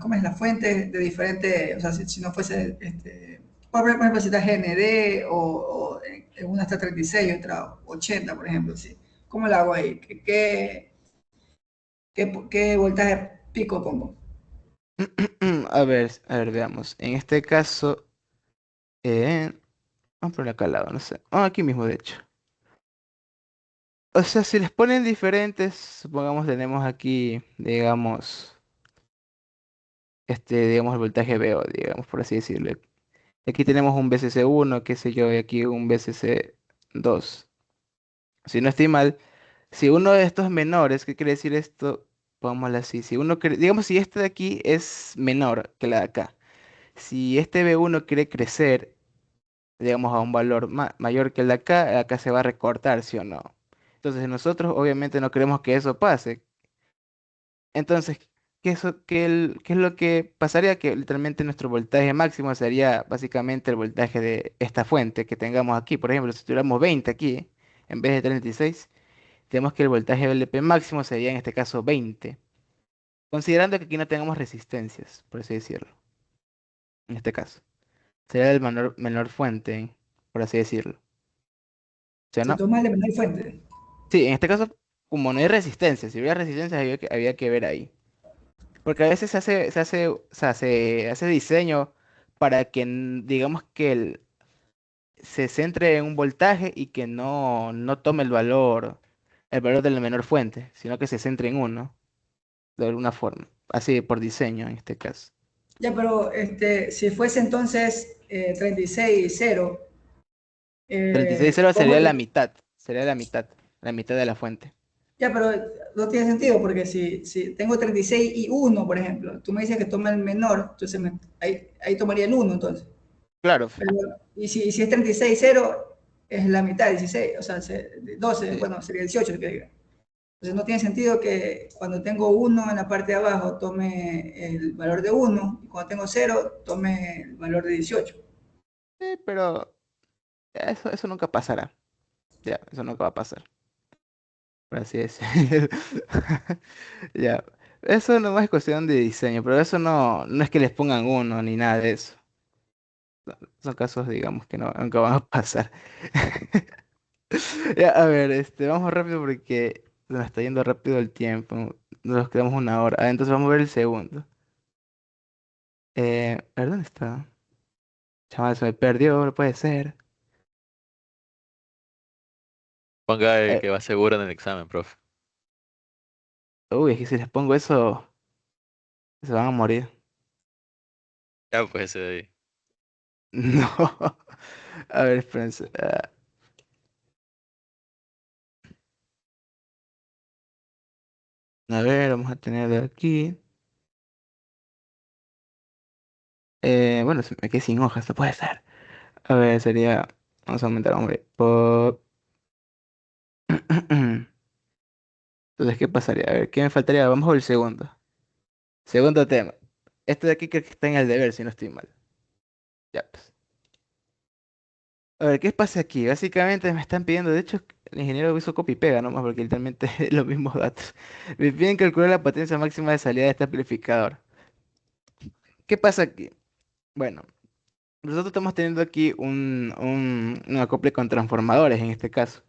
¿cómo es? Las fuentes de diferentes, o sea, si no fuese, por ejemplo, si está GND o en una está 36 y otra 80, por ejemplo, sí. ¿Cómo lo hago ahí? ¿Qué voltaje pico pongo? A ver, veamos. En este caso, eh, vamos a poner acá al lado, no sé. Ah, aquí mismo, de hecho. O sea, si les ponen diferentes, supongamos tenemos aquí, digamos, digamos el voltaje VO, digamos, por así decirlo. Aquí tenemos un VCC 1, qué sé yo, y aquí un VCC 2. Si no estoy mal, si uno de estos menores, ¿qué quiere decir esto? Pongámoslo así. Si uno digamos, si este de aquí es menor que la de acá, si este V1 quiere crecer, digamos, a un valor mayor que el de acá, acá se va a recortar, ¿sí o no? Entonces nosotros obviamente no queremos que eso pase. Entonces, ¿qué es lo que pasaría? Que literalmente nuestro voltaje máximo sería básicamente el voltaje de esta fuente que tengamos aquí. Por ejemplo, si tuviéramos 20 aquí, en vez de 36, tenemos que el voltaje LP máximo sería en este caso 20, considerando que aquí no tengamos resistencias, por así decirlo, en este caso. Sería el menor fuente, por así decirlo. ¿Sí o Se no? toma el de menor fuente. Sí, en este caso, como no hay resistencia, si hubiera resistencia había que ver ahí. Porque a veces o sea, se hace diseño para que, digamos que se centre en un voltaje y que no tome el valor de la menor fuente, sino que se centre en uno, de alguna forma. Así, por diseño en este caso. Ya, pero si fuese entonces 36,0, 36,0 ¿cómo sería la mitad de la fuente. Ya, pero no tiene sentido porque si tengo 36,1, por ejemplo, tú me dices que toma el menor, entonces ahí tomaría el uno entonces. Claro, Pero, y si es 36,0, es la mitad, 16, o sea, 12, sí. bueno, sería 18 que diga. Entonces no tiene sentido que cuando tengo uno en la parte de abajo tome el valor de uno y cuando tengo cero tome el valor de 18. Pero eso nunca pasará. Ya, eso nunca va a pasar. Por así decirlo. Ya. Eso nomás es cuestión de diseño, pero eso no es que les pongan uno ni nada de eso. Son casos, digamos, que no, nunca van a pasar. Ya, a ver, vamos rápido porque se nos está yendo rápido el tiempo. Nos quedamos 1 hora. Ah, entonces vamos a ver el segundo. A ver, ¿dónde está? Chaval, se me perdió, no puede ser. Ponga el Eh, que va seguro en el examen, profe. Uy, es que si les pongo eso, se van a morir. Ya, pues ese de ahí. No. A ver, espérense. A ver, vamos a tener de aquí. Bueno, se me quedé sin hojas, no puede ser. A ver, sería. Vamos a aumentar, hombre. Entonces, ¿qué pasaría? A ver, ¿qué me faltaría? Vamos al segundo. Segundo tema. Este de aquí creo que está en el deber, si no estoy mal. Ya, pues. A ver, ¿qué pasa aquí? Básicamente me están pidiendo, de hecho, el ingeniero hizo copy y pega nomás, porque literalmente es los mismos datos. Me piden calcular la potencia máxima de salida de este amplificador. ¿Qué pasa aquí? Bueno, nosotros estamos teniendo aquí un acople con transformadores en este caso.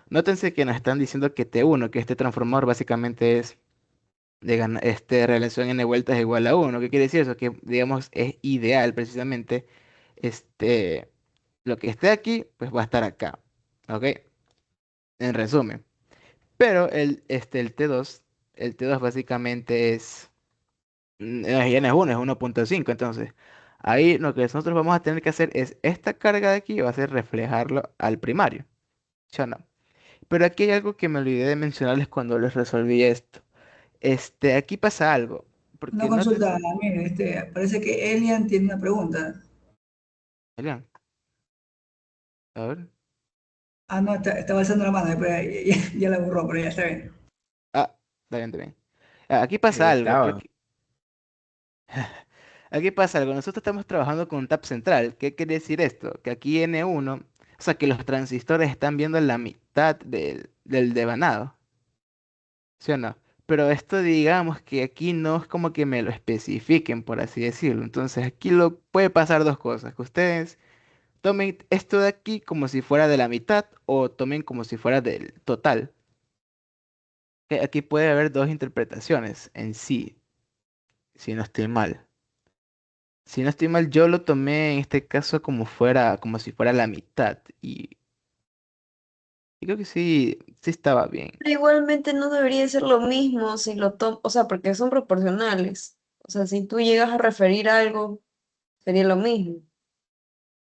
Nótense que nos están diciendo que T1, que este transformador básicamente es relación n vueltas igual a 1. ¿Qué quiere decir eso? Que, digamos, es ideal precisamente este, lo que esté aquí, pues va a estar acá. ¿Ok? En resumen. Pero el T2 básicamente ya no es 1, es 1.5. Entonces, ahí lo que nosotros vamos a tener que hacer es esta carga de aquí va a ser reflejarlo al primario. ¿Ya no? Pero aquí hay algo que me olvidé de mencionarles cuando les resolví esto. Aquí pasa algo, Una porque consulta, nótense, mire, parece que Elian tiene una pregunta. Elian, a ver, Ah, no, estaba alzando la mano, después ya la borró, pero ya está bien. está bien, está bien. Aquí pasa Ahí algo, estaba. aquí pasa algo, nosotros estamos trabajando con un tap central. ¿Qué quiere decir esto? Que aquí N1 O sea, que los transistores están viendo la mitad del devanado, ¿sí o no? Pero esto digamos que aquí no es como que me lo especifiquen, por así decirlo. Entonces aquí lo puede pasar dos cosas, que ustedes tomen esto de aquí como si fuera de la mitad o tomen como si fuera del total. Que aquí puede haber dos interpretaciones en sí, si no estoy mal. Si no estoy mal, yo lo tomé en este caso como fuera, como si fuera la mitad. Y creo que sí, sí estaba bien. Pero igualmente no debería ser lo mismo si lo tomas, o sea, porque son proporcionales. O sea, si tú llegas a referir algo, sería lo mismo.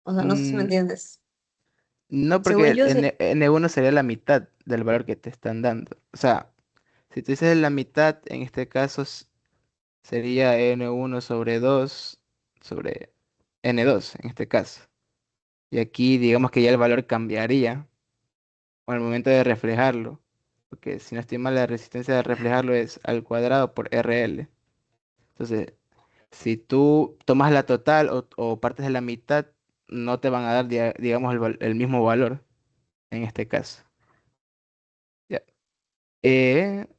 O sea, no sé si me Mm, entiendes. no, porque Según yo, el sí. N1 sería la mitad del valor que te están dando. O sea, si tú dices la mitad, en este caso sería N1 sobre 2 sobre N2, en este caso. Y aquí digamos que ya el valor cambiaría al momento de reflejarlo. Porque si no estoy mal, la resistencia de reflejarlo es al cuadrado por RL. Entonces, si tú tomas la total o partes de la mitad, no te van a dar, digamos, el mismo valor en este caso. Ya.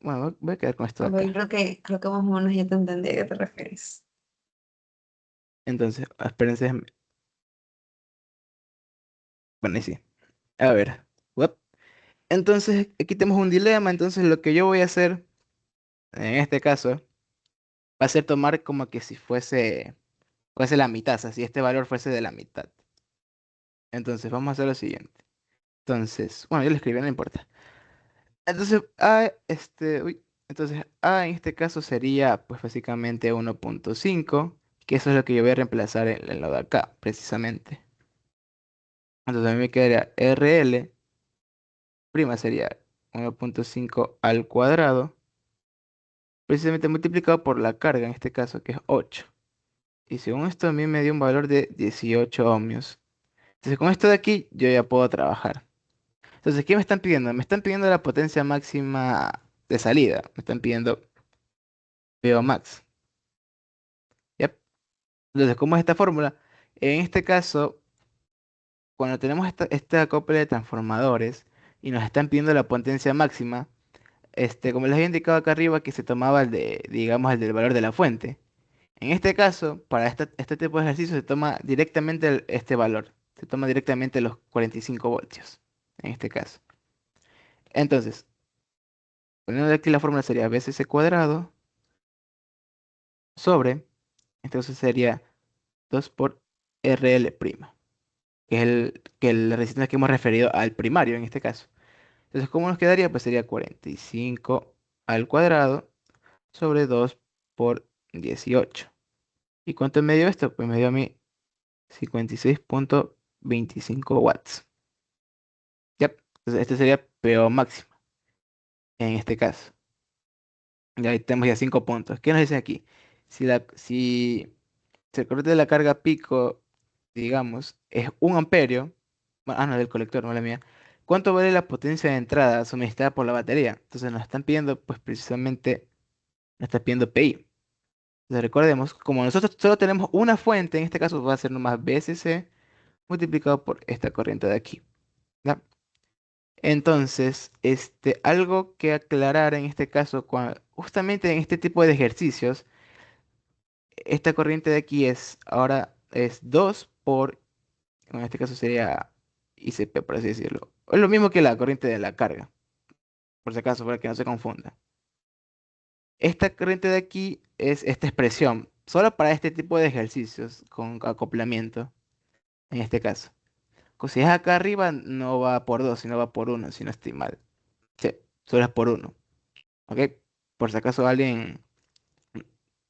Bueno, voy a quedar con esto de Ok, acá. creo que más o menos ya te entendí a qué te refieres. Entonces, espérense. Bueno, y sí. A ver. Uep. Entonces, aquí tenemos un dilema. Entonces, lo que yo voy a hacer en este caso va a ser tomar como que si fuese la mitad, o sea, si este valor fuese de la mitad. Entonces, vamos a hacer lo siguiente. Entonces, bueno, yo lo escribí, no importa. Entonces, entonces A en este caso sería pues básicamente 1.5, que eso es lo que yo voy a reemplazar en lo de acá, precisamente. Entonces a mí me quedaría RL, prima sería 1.5 al cuadrado, precisamente multiplicado por la carga, en este caso, que es 8. Y según esto a mí me dio un valor de 18 ohmios. Entonces con esto de aquí yo ya puedo trabajar. Entonces, ¿qué me están pidiendo? Me están pidiendo la potencia máxima de salida. Me están pidiendo PO max. ¿Ya? Entonces, ¿cómo es esta fórmula? En este caso, cuando tenemos este acople de transformadores y nos están pidiendo la potencia máxima, como les había indicado acá arriba, que se tomaba digamos, el del valor de la fuente. En este caso, para este tipo de ejercicio se toma directamente este valor. Se toma directamente los 45 voltios, en este caso. Entonces, poniendo aquí la fórmula sería BCC cuadrado sobre, entonces sería 2 por RL', que es la resistencia que hemos referido al primario en este caso. Entonces, ¿cómo nos quedaría? Pues sería 45 al cuadrado sobre 2 por 18. ¿Y cuánto me dio esto? Pues me dio a mí 56.25 watts. Ya, entonces este sería PO máximo en este caso. Y ahí tenemos ya 5 puntos. ¿Qué nos dice aquí? Si el corriente de la carga pico, digamos, es 1 amperio, no, del colector, no la mía, ¿cuánto vale la potencia de entrada suministrada por la batería? Entonces nos están pidiendo, pues precisamente, nos están pidiendo PI. Entonces recordemos, como nosotros solo tenemos una fuente, en este caso va a ser nomás VSC multiplicado por esta corriente de aquí. ¿Ya? Entonces, algo que aclarar en este caso, justamente en este tipo de ejercicios, esta corriente de aquí ahora es 2 por, en este caso sería ICP, por así decirlo. Es lo mismo que la corriente de la carga, por si acaso, para que no se confunda. Esta corriente de aquí es esta expresión, solo para este tipo de ejercicios con acoplamiento, en este caso. Si es acá arriba, no va por 2 sino va por uno si no estoy mal. Sí, solo es por uno. ¿Ok? Por si acaso alguien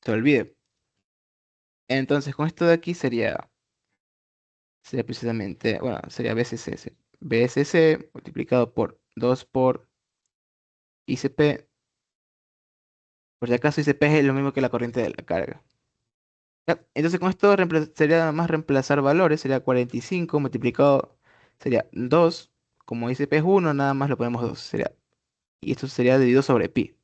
se olvide. Entonces, con esto de aquí sería precisamente, bueno, sería BCC. BSC multiplicado por 2 por ICP. Por si acaso ICP es lo mismo que la corriente de la carga. Ya, entonces, con esto sería nada más reemplazar valores. Sería 45 multiplicado, sería 2. Como ICP es 1, nada más lo ponemos 2. Y esto sería dividido sobre pi.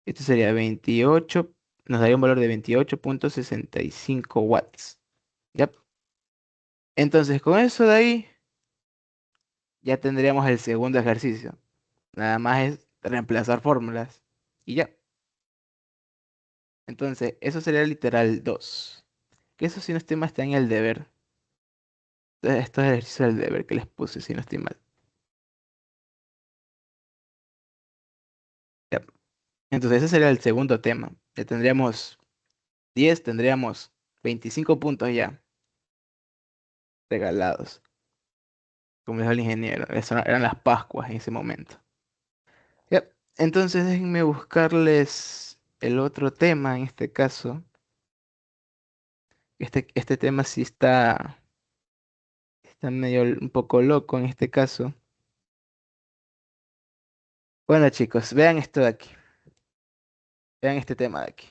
Esto sería 28, nos daría un valor de 28.65 watts. ¿Ya? Entonces, con eso de ahí, ya tendríamos el segundo ejercicio. Nada más es reemplazar fórmulas y ya. Entonces, eso sería el literal 2. Que eso si no estoy mal está en el deber. Entonces, esto es el ejercicio del deber que les puse si no estoy mal. Ya. Entonces, ese sería el segundo tema. Ya tendríamos 10, tendríamos 25 puntos ya regalados. Como dijo el ingeniero, eso eran las Pascuas en ese momento. Ya. Entonces, déjenme buscarles el otro tema en este caso. Este tema sí está medio un poco loco en este caso. Bueno, chicos, vean esto de aquí. Vean este tema de aquí.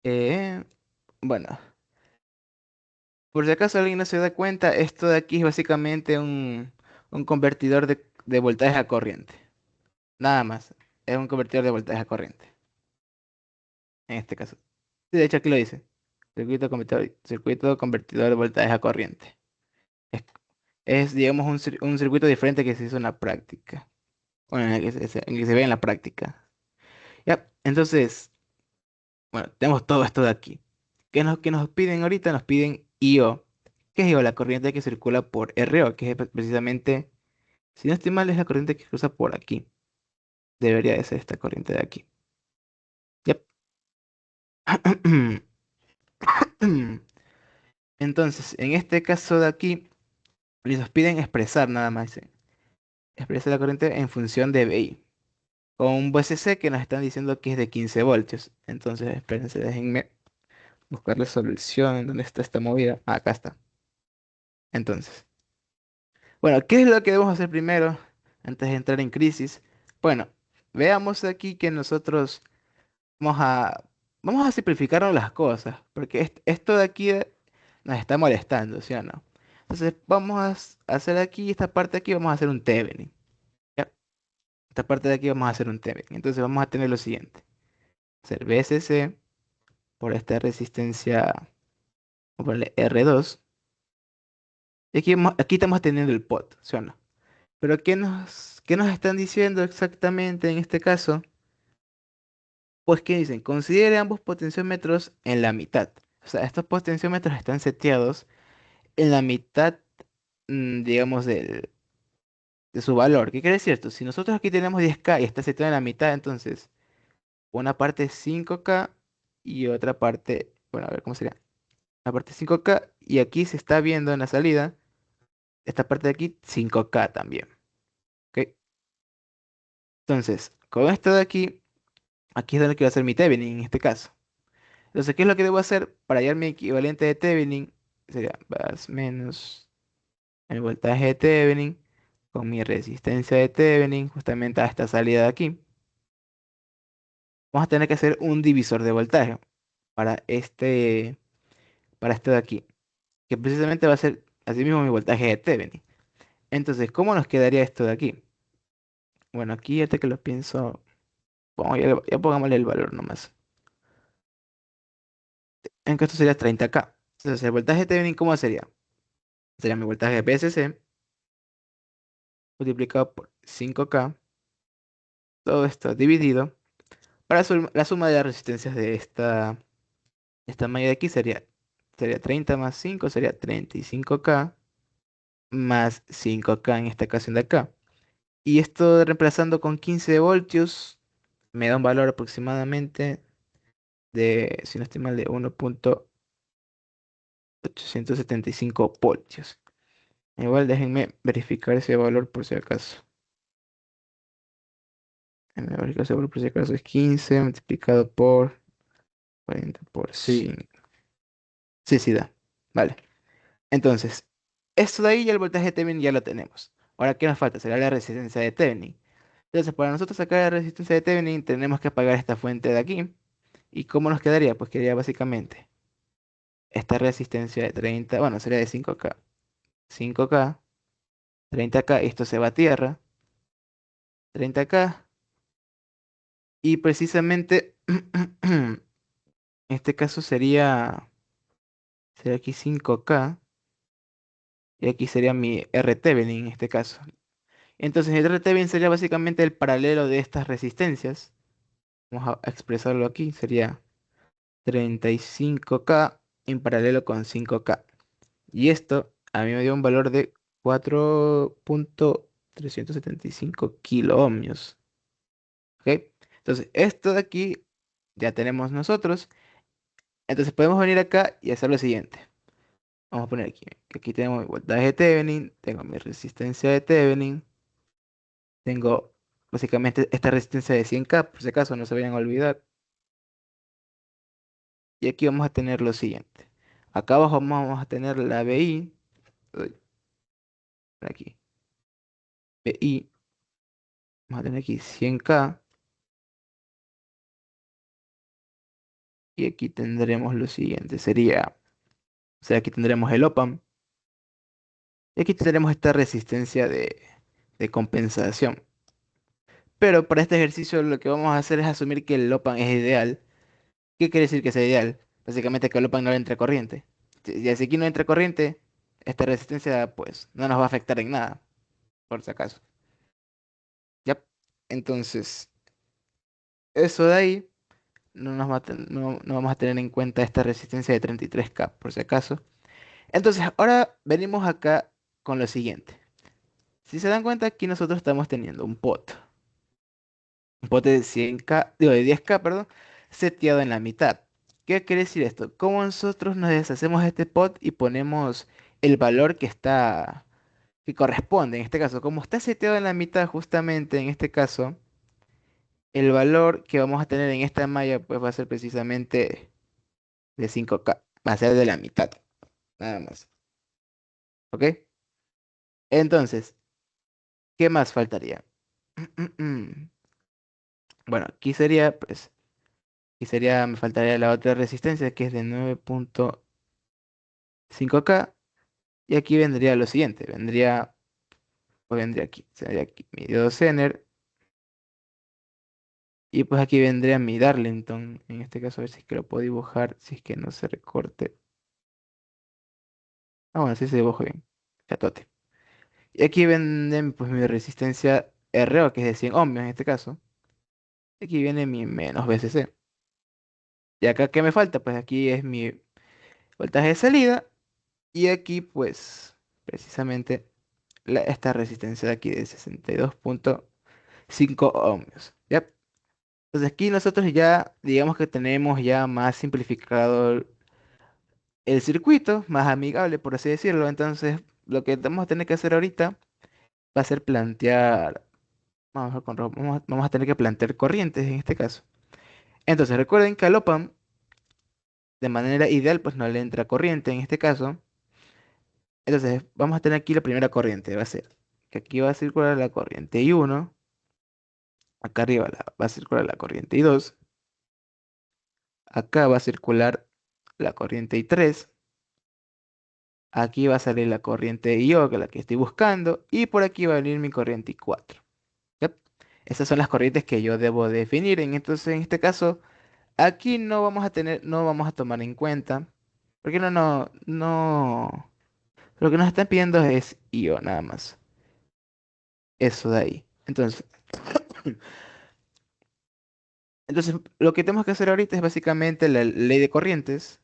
Eh, bueno, por si acaso alguien no se da cuenta, esto de aquí es básicamente un convertidor de voltaje a corriente. Nada más. Es un convertidor de voltaje a corriente. En este caso. Sí, de hecho aquí lo dice. Circuito convertidor de voltaje a corriente. Es, digamos, un circuito diferente que se hizo en la práctica. Bueno, en el que en el que se ve en la práctica. Ya, entonces, bueno, tenemos todo esto de aquí. ¿Qué nos piden ahorita? Nos piden IO. ¿Qué es IO? La corriente que circula por RO, que es precisamente, si no estoy mal, es la corriente que cruza por aquí. Debería de ser esta corriente de aquí. Yep. Entonces, en este caso de aquí, nos piden expresar nada más. Dice, expresar la corriente en función de BI. Con un VCC que nos están diciendo que es de 15 voltios. Entonces, espérense, déjenme buscar la solución en dónde está esta movida. Ah, acá está. Entonces, bueno, ¿qué es lo que debemos hacer primero antes de entrar en crisis? Bueno, veamos aquí que nosotros vamos a, vamos a simplificarnos las cosas, porque esto de aquí nos está molestando, ¿sí o no? Entonces, vamos a hacer aquí, esta parte de aquí, vamos a hacer un Thevenin. ¿Ya? Esta parte de aquí vamos a hacer un Thevenin. Entonces, vamos a tener lo siguiente. Hacer VSC por esta resistencia, vamos a ponerle R2. Y aquí, aquí estamos teniendo el pot, ¿sí o no? Pero qué nos están diciendo exactamente en este caso? Pues que dicen, considere ambos potenciómetros en la mitad. O sea, estos potenciómetros están seteados en la mitad, digamos, de su valor. ¿Qué quiere decir esto? Si nosotros aquí tenemos 10K y está seteado en la mitad, entonces una parte es 5K y otra parte, bueno, a ver cómo sería. La parte 5K y aquí se está viendo en la salida, esta parte de aquí 5K también. ¿Ok? Entonces, con esto de aquí, aquí es donde quiero hacer mi Thevenin en este caso. Entonces, ¿qué es lo que debo hacer para hallar mi equivalente de Thevenin? Sería más menos el voltaje de Thevenin con mi resistencia de Thevenin justamente a esta salida de aquí. Vamos a tener que hacer un divisor de voltaje para este de aquí, que precisamente va a ser así mismo mi voltaje de Thevenin. Entonces, ¿cómo nos quedaría esto de aquí? Bueno, aquí ahorita que lo pienso, ya pongámosle el valor nomás. En que esto sería 30K. Entonces, el voltaje de Thevenin, ¿cómo sería? Sería mi voltaje de PSC multiplicado por 5K, todo esto dividido, para la suma de las resistencias de esta malla de aquí sería 30 más 5, sería 35K, más 5K en esta ocasión de acá. Y esto reemplazando con 15 voltios, me da un valor aproximadamente de, si no estoy mal, de 1.875 voltios. Igual déjenme verificar ese valor por si acaso. Déjenme verificar ese valor por si acaso es 15 multiplicado por 40 por Sí. 5. Sí, sí da. Vale. Entonces, esto de ahí ya el voltaje de Thevenin ya lo tenemos. Ahora, ¿qué nos falta? Será la resistencia de Thevenin. Entonces, para nosotros sacar la resistencia de Thevenin, tenemos que apagar esta fuente de aquí. ¿Y cómo nos quedaría? Pues quedaría básicamente esta resistencia de 30, bueno, sería de 5K. 5K, 30K, esto se va a tierra. 30K. Y precisamente, en este caso sería aquí 5K. Y aquí sería mi RTevenin en este caso. Entonces el RTevenin sería básicamente el paralelo de estas resistencias. Vamos a expresarlo aquí. Sería 35K en paralelo con 5K. Y esto a mí me dio un valor de 4,375 kiloohmios. ¿Ok? Entonces esto de aquí ya tenemos nosotros. Entonces podemos venir acá y hacer lo siguiente. Vamos a poner aquí, que aquí tengo mi voltaje de Thevenin, tengo mi resistencia de Thevenin, tengo básicamente esta resistencia de 100K, por si acaso no se vayan a olvidar. Y aquí vamos a tener lo siguiente. Acá abajo vamos a tener la BI, uy, por aquí, BI, vamos a tener aquí 100K, y aquí tendremos lo siguiente, sería, o sea, aquí tendremos el OPAMP, y aquí tendremos esta resistencia de compensación. Pero para este ejercicio lo que vamos a hacer es asumir que el OPAMP es ideal. ¿Qué quiere decir que sea ideal? Básicamente que el OPAMP no le entre corriente. Si aquí no entra corriente, esta resistencia pues no nos va a afectar en nada, por si acaso. ¿Ya? Entonces, eso de ahí no vamos a tener en cuenta esta resistencia de 33K, por si acaso. Entonces, ahora venimos acá con lo siguiente. Si se dan cuenta, aquí nosotros estamos teniendo un pote de 100K, digo, de 10K, perdón, seteado en la mitad. ¿Qué quiere decir esto? ¿Cómo nosotros nos deshacemos de este pot y ponemos el valor que corresponde? En este caso, como está seteado en la mitad, justamente en este caso, el valor que vamos a tener en esta malla, pues va a ser precisamente de 5K. Va a ser de la mitad, nada más. ¿Ok? Entonces, ¿qué más faltaría? Bueno, me faltaría la otra resistencia que es de 9,5K. Y aquí vendría lo siguiente, vendría aquí, sería aquí mi dedo Zener, y pues aquí vendría mi Darlington, en este caso a ver si es que lo puedo dibujar, si es que no se recorte. Ah, bueno, sí se dibuja bien, chatote. Y aquí venden pues mi resistencia RO, que es de 100 ohmios en este caso. Aquí viene mi menos VCC. Y acá, ¿qué me falta? Pues aquí es mi voltaje de salida, y aquí pues precisamente esta resistencia de aquí de 62,5 ohmios. ¿Ya? Entonces aquí nosotros ya, digamos que tenemos ya más simplificado el circuito, más amigable, por así decirlo. Entonces, lo que vamos a tener que hacer ahorita va a ser plantear, vamos a tener que plantear corrientes en este caso. Entonces, recuerden que al OPAMP, de manera ideal, pues no le entra corriente en este caso. Entonces, vamos a tener aquí la primera corriente, va a ser que aquí va a circular la corriente I1, acá arriba va a circular la corriente I2, acá va a circular la corriente I3. Aquí va a salir la corriente IO, que es la que estoy buscando, y por aquí va a venir mi corriente I4. ¿Ya? Esas son las corrientes que yo debo definir. Entonces, en este caso, aquí no vamos a tomar en cuenta, porque lo que nos están pidiendo es IO nada más. Eso de ahí. Entonces, lo que tenemos que hacer ahorita es básicamente la ley de corrientes,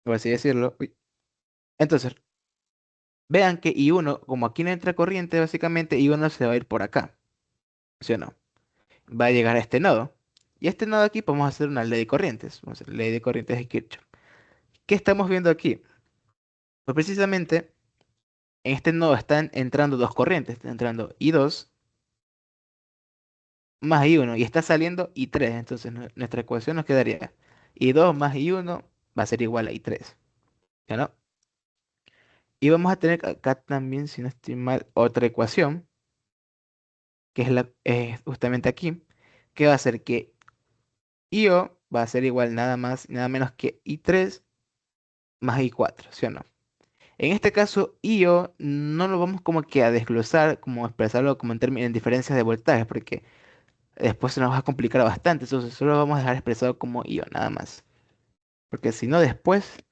por así decirlo. Uy. Entonces, vean que I1, como aquí no entra corriente, básicamente I1 se va a ir por acá. ¿Sí o no? Va a llegar a este nodo. Y este nodo aquí podemos hacer una ley de corrientes. Vamos a hacer ley de corrientes de Kirchhoff. ¿Qué estamos viendo aquí? Pues precisamente en este nodo están entrando dos corrientes. Está entrando I2 más I1 y está saliendo I3. Entonces nuestra ecuación nos quedaría I2 más I1 va a ser igual a I3. ¿Ya no? Y vamos a tener acá también, si no estoy mal, otra ecuación, que es justamente aquí, que va a ser que IO va a ser igual nada más, nada menos que I3 más I4, ¿sí o no? En este caso, IO no lo vamos como que a desglosar, como expresarlo como en diferencias de voltaje, porque después se nos va a complicar bastante, entonces solo lo vamos a dejar expresado como IO, nada más. Porque si no, después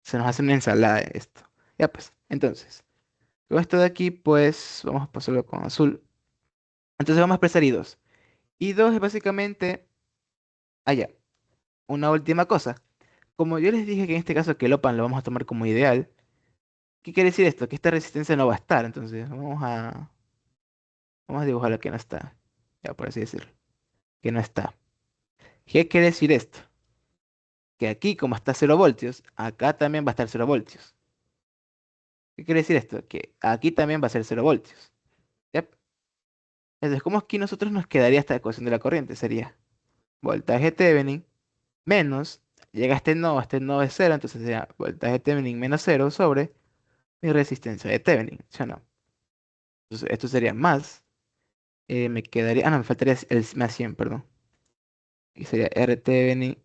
Se nos hace una ensalada de esto. Ya pues, entonces, con esto de aquí, pues vamos a pasarlo con azul. Entonces vamos a expresar I2. I2 es básicamente, allá, una última cosa. Como yo les dije que en este caso que el OPAN lo vamos a tomar como ideal, ¿qué quiere decir esto? Que esta resistencia no va a estar. Entonces vamos a dibujar que no está. Ya por así decirlo. Que no está. ¿Qué quiere decir esto? Que aquí, como está 0 voltios, acá también va a estar 0 voltios. ¿Qué quiere decir esto? Que aquí también va a ser 0 voltios. ¿Yep? Entonces, ¿cómo aquí nosotros nos quedaría esta ecuación de la corriente? Sería voltaje Thevenin menos, llega este nodo es 0, entonces sería voltaje Thevenin menos 0 sobre mi resistencia de Thevenin, ¿sí o no? Entonces, esto sería más, me quedaría, no, me faltaría el más 100, perdón. Y sería R Thevenin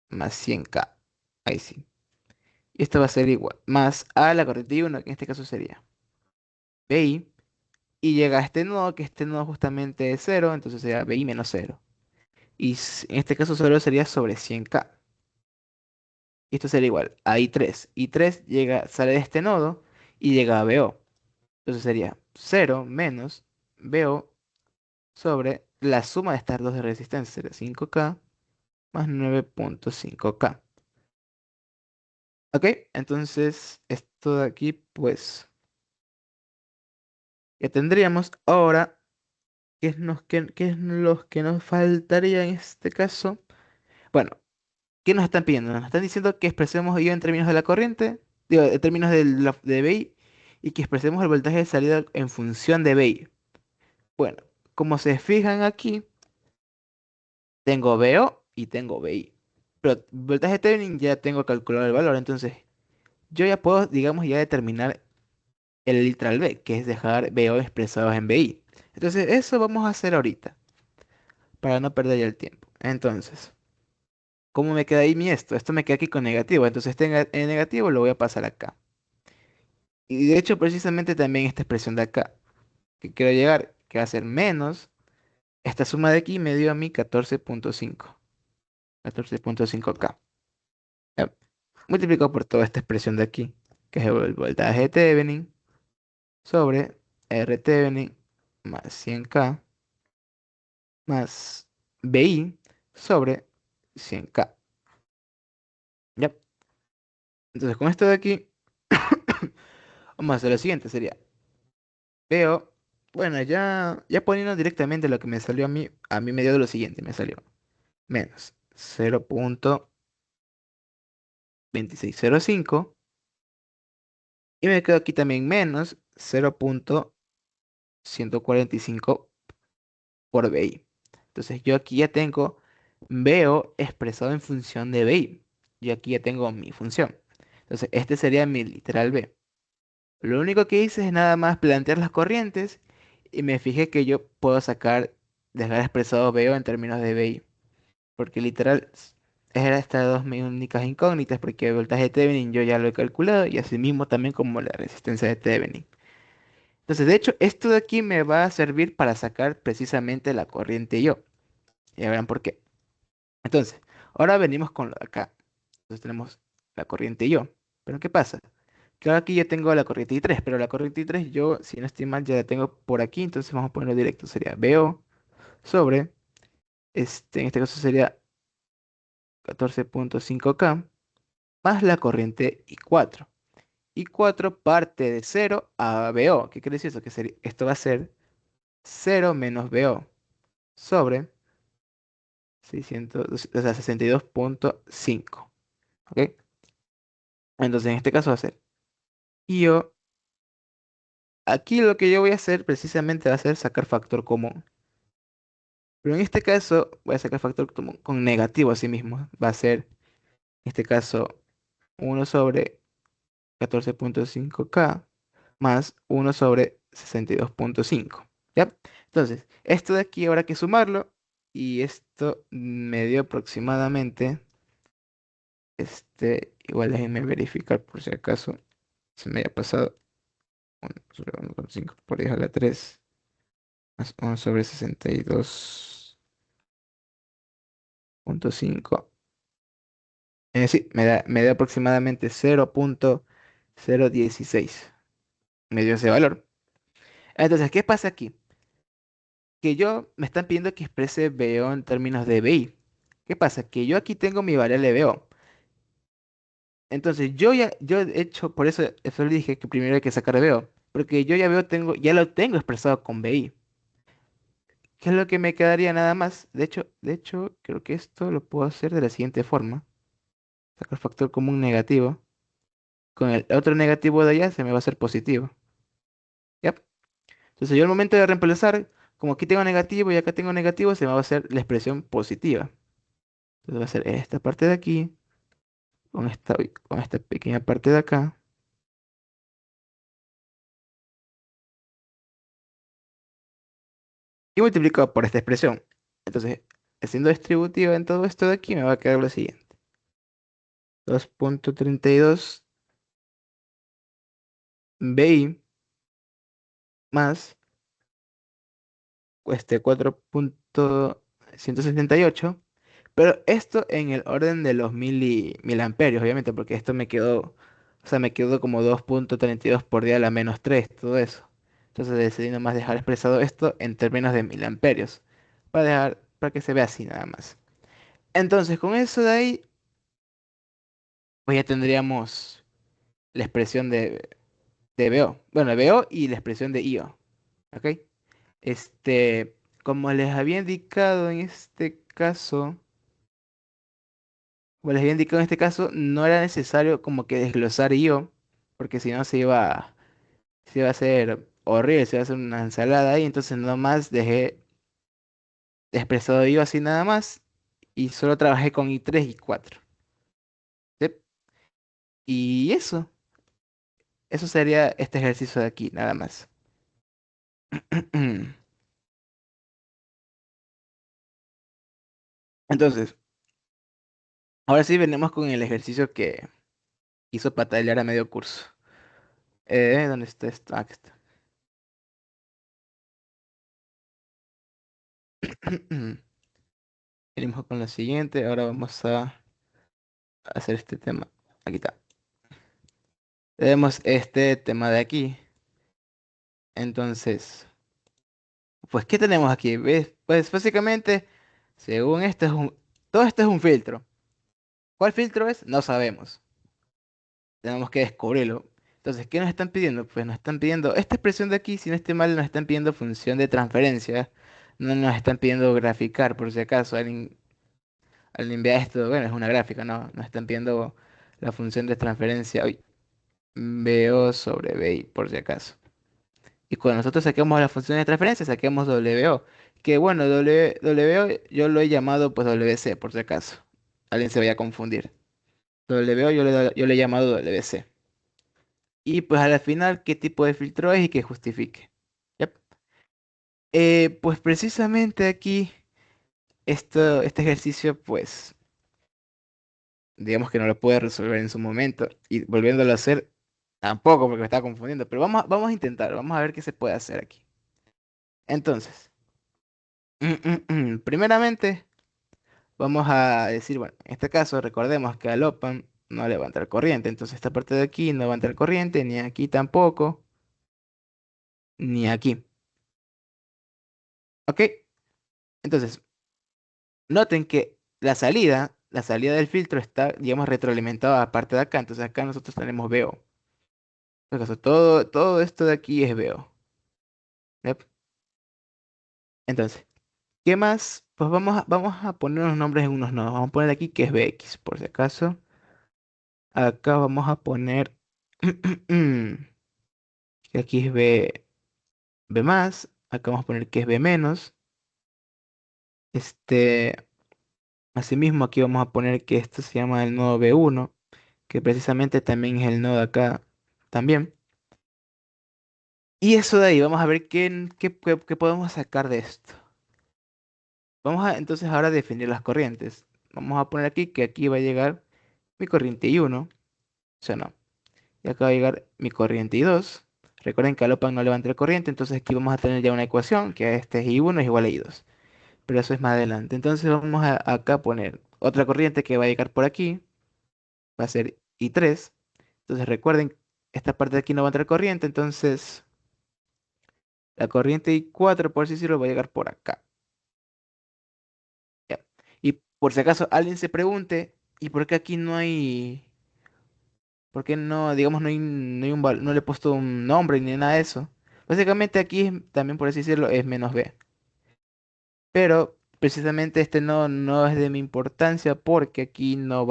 más 100K. Ahí sí. Y esto va a ser igual, más a la corriente I1, que en este caso sería BI, y llega a este nodo, que este nodo justamente es 0, entonces sería BI menos 0. Y en este caso solo sería sobre 100K. Y esto sería igual a I3. I3 llega, sale de este nodo y llega a BO. Entonces sería 0 menos BO sobre la suma de estas dos de resistencia. Sería 5K más 9.5K. ¿Ok? Entonces esto de aquí pues ya tendríamos. Ahora, qué es lo que nos faltaría en este caso? Bueno, ¿qué nos están pidiendo? Nos están diciendo que expresemos I en términos de la corriente, digo, en términos de BI, y que expresemos el voltaje de salida en función de BI. Bueno, como se fijan aquí, tengo BO y tengo BI. Pero voltaje de Thevenin ya tengo calculado el valor, entonces yo ya puedo, digamos, ya determinar el literal B, que es dejar BO expresados en BI. Entonces, eso vamos a hacer ahorita, para no perder ya el tiempo. Entonces, ¿cómo me queda ahí mi esto? Esto me queda aquí con negativo, entonces este en negativo lo voy a pasar acá. Y de hecho, precisamente también esta expresión de acá, que quiero llegar, que va a ser menos, esta suma de aquí me dio a mí 14.5, 14.5K. Ya, multiplicado por toda esta expresión de aquí, que es el voltaje de Thevenin sobre R Thevenin más 100K más BI sobre 100K. Ya, entonces con esto de aquí, vamos a hacer lo siguiente, sería veo, bueno, ya poniendo directamente lo que me salió a mí me dio lo siguiente, me salió menos 0.2605 y me quedo aquí también menos 0.145 por BI. Entonces yo aquí ya tengo veo expresado en función de BI. Yo aquí ya tengo mi función. Entonces este sería mi literal B. Lo único que hice es nada más plantear las corrientes y me fijé que yo puedo dejar expresado veo en términos de BI. Porque literal era estas dos mis únicas incógnitas, porque el voltaje de Thevenin yo ya lo he calculado y asimismo también como la resistencia de Thevenin. Entonces, de hecho, esto de aquí me va a servir para sacar precisamente la corriente I. Ya verán por qué. Entonces, ahora venimos con lo de acá. Entonces tenemos la corriente I. Pero ¿qué pasa? Que ahora aquí yo tengo la corriente I3, pero la corriente I3 yo, si no estoy mal, ya la tengo por aquí, entonces vamos a ponerlo directo. Sería BO sobre, en este caso sería 14.5K más la corriente I4. I4 parte de 0 a BO. ¿Qué quiere decir eso? Que esto va a ser 0 menos BO sobre 600, o sea, 62.5. ¿Ok? Entonces en este caso va a ser IO. Aquí lo que yo voy a hacer precisamente va a ser sacar factor común. Pero en este caso voy a sacar factor común con negativo a sí mismo. Va a ser, en este caso, 1 sobre 14.5K más 1 sobre 62.5. ¿Ya? Entonces, esto de aquí habrá que sumarlo. Y esto me dio aproximadamente, igual déjenme verificar por si acaso se me haya pasado. 1 sobre 1,5 por 10 a la 3 más 1 sobre 62.5 Sí, me da aproximadamente 0.016. Me dio ese valor. Entonces, ¿qué pasa aquí? Que me están pidiendo que exprese BO en términos de BI. ¿Qué pasa? Que yo aquí tengo mi variable BO. Entonces, yo he hecho, por eso le dije que primero hay que sacar BO. Porque yo ya lo tengo expresado con BI. ¿Qué es lo que me quedaría nada más? De hecho, creo que esto lo puedo hacer de la siguiente forma. Sacar factor común negativo. Con el otro negativo de allá se me va a hacer positivo. ¿Ya? Entonces yo al momento de reemplazar, como aquí tengo negativo y acá tengo negativo, se me va a hacer la expresión positiva. Entonces va a ser esta parte de aquí, con esta pequeña parte de acá, y multiplicado por esta expresión. Entonces, haciendo distributiva en todo esto de aquí, me va a quedar lo siguiente. 2.32 BI más 4.178. Pero esto en el orden de los miliamperios, obviamente, porque esto me quedó como 2.32 por día a la -3 todo eso. Entonces decidí nomás dejar expresado esto en términos de miliamperios, para que se vea así nada más. Entonces, con eso de ahí, pues ya tendríamos la expresión de BO. Bueno, BO y la expresión de IO. ¿Ok? Como les había indicado en este caso. Como les había indicado en este caso, no era necesario como que desglosar IO, porque si no se iba a hacer horrible, se iba a hacer una ensalada ahí, entonces nomás dejé expresado IO así nada más, y solo trabajé con I3 y 4. ¿Sí? Y eso sería este ejercicio de aquí, nada más. Entonces, ahora sí venimos con el ejercicio que hizo patalear a medio curso. ¿Dónde está esto? Aquí está. Venimos con lo siguiente, ahora vamos a hacer este tema. Aquí está. Tenemos este tema de aquí. Entonces, pues, ¿qué tenemos aquí? ¿Ves? Pues básicamente, según todo esto es un filtro. ¿Cuál filtro es? No sabemos. Tenemos que descubrirlo. Entonces, ¿qué nos están pidiendo? Pues nos están pidiendo esta expresión de aquí, si no estoy mal, nos están pidiendo función de transferencia. No nos están pidiendo graficar, por si acaso. Alguien vea esto, bueno, es una gráfica, no. Nos están pidiendo la función de transferencia. Uy, BO sobre BI, por si acaso. Y cuando nosotros saquemos la función de transferencia, saquemos WO. Que bueno, WO yo lo he llamado pues WC, por si acaso. Alguien se vaya a confundir. WO yo le he llamado WC. Y pues a la final, ¿qué tipo de filtro es y que justifique? Yep. Pues precisamente aquí, este ejercicio, pues, digamos que no lo puede resolver en su momento. Y volviéndolo a hacer, tampoco, porque me está confundiendo. Pero vamos a intentar, vamos a ver qué se puede hacer aquí. Entonces, primeramente. Vamos a decir, bueno, en este caso recordemos que al OPAM no le va a entrar corriente, entonces esta parte de aquí no va a entrar corriente, ni aquí tampoco, ni aquí. ¿Ok? Entonces, noten que la salida del filtro está, digamos, retroalimentada a la parte de acá, entonces acá nosotros tenemos BO. En este caso, todo esto de aquí es BO. ¿Yep? Entonces, ¿qué más? Pues vamos a poner unos nombres en unos nodos. Vamos a poner aquí que es BX, por si acaso. Acá vamos a poner que aquí es B más, acá vamos a poner que es B menos. Este, asimismo, aquí vamos a poner que esto se llama el nodo B1, que precisamente también es el nodo acá también. Y eso de ahí, vamos a ver qué podemos sacar de esto. Vamos a entonces ahora definir las corrientes. Vamos a poner aquí que aquí va a llegar mi corriente I1, o sea, no. Y acá va a llegar mi corriente I2. Recuerden que al OPAN no levanta el corriente, entonces aquí vamos a tener ya una ecuación que este es I1 es igual a I2. Pero eso es más adelante. Entonces vamos a acá poner otra corriente que va a llegar por aquí. va a ser I3. Entonces recuerden, esta parte de aquí no va a entrar corriente, entonces la corriente I4, por así decirlo, va a llegar por acá. Ya. Y por si acaso alguien se pregunte, ¿y por qué aquí no hay, por qué no, digamos, no le he puesto un nombre ni nada de eso? Básicamente aquí también, por así decirlo, es menos B. Pero precisamente este no es de mi importancia porque aquí no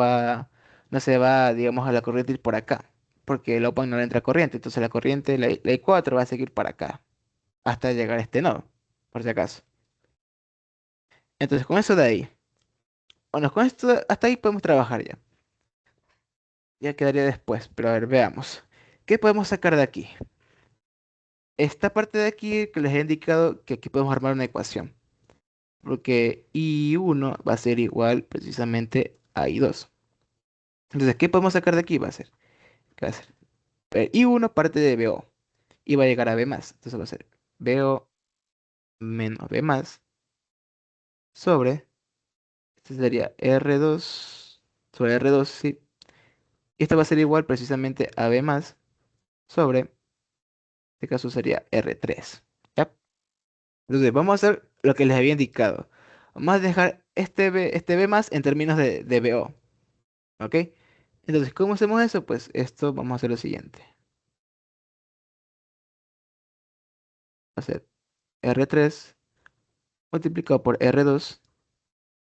se va, digamos, a la corriente ir por acá. Porque el open no le entra corriente. Entonces la corriente, la I4 va a seguir para acá. Hasta llegar a este nodo, por si acaso. Entonces con eso de ahí. Bueno, con esto hasta ahí podemos trabajar ya. Ya quedaría después. Pero a ver, veamos. ¿Qué podemos sacar de aquí? Esta parte de aquí que les he indicado que aquí podemos armar una ecuación. Porque I1 va a ser igual precisamente a I2. Entonces, ¿qué podemos sacar de aquí? ¿Qué va a ser? I1 parte de BO y va a llegar a B más. Entonces va a ser BO menos B más sobre, este sería R2 sobre R2, sí. Y esto va a ser igual precisamente a B más sobre, en este caso sería R3. ¿Ya? Entonces, vamos a hacer lo que les había indicado. Vamos a dejar este B más en términos de BO. ¿Ok? Entonces, ¿cómo hacemos eso? Pues esto vamos a hacer lo siguiente. Va a ser R3 multiplicado por R2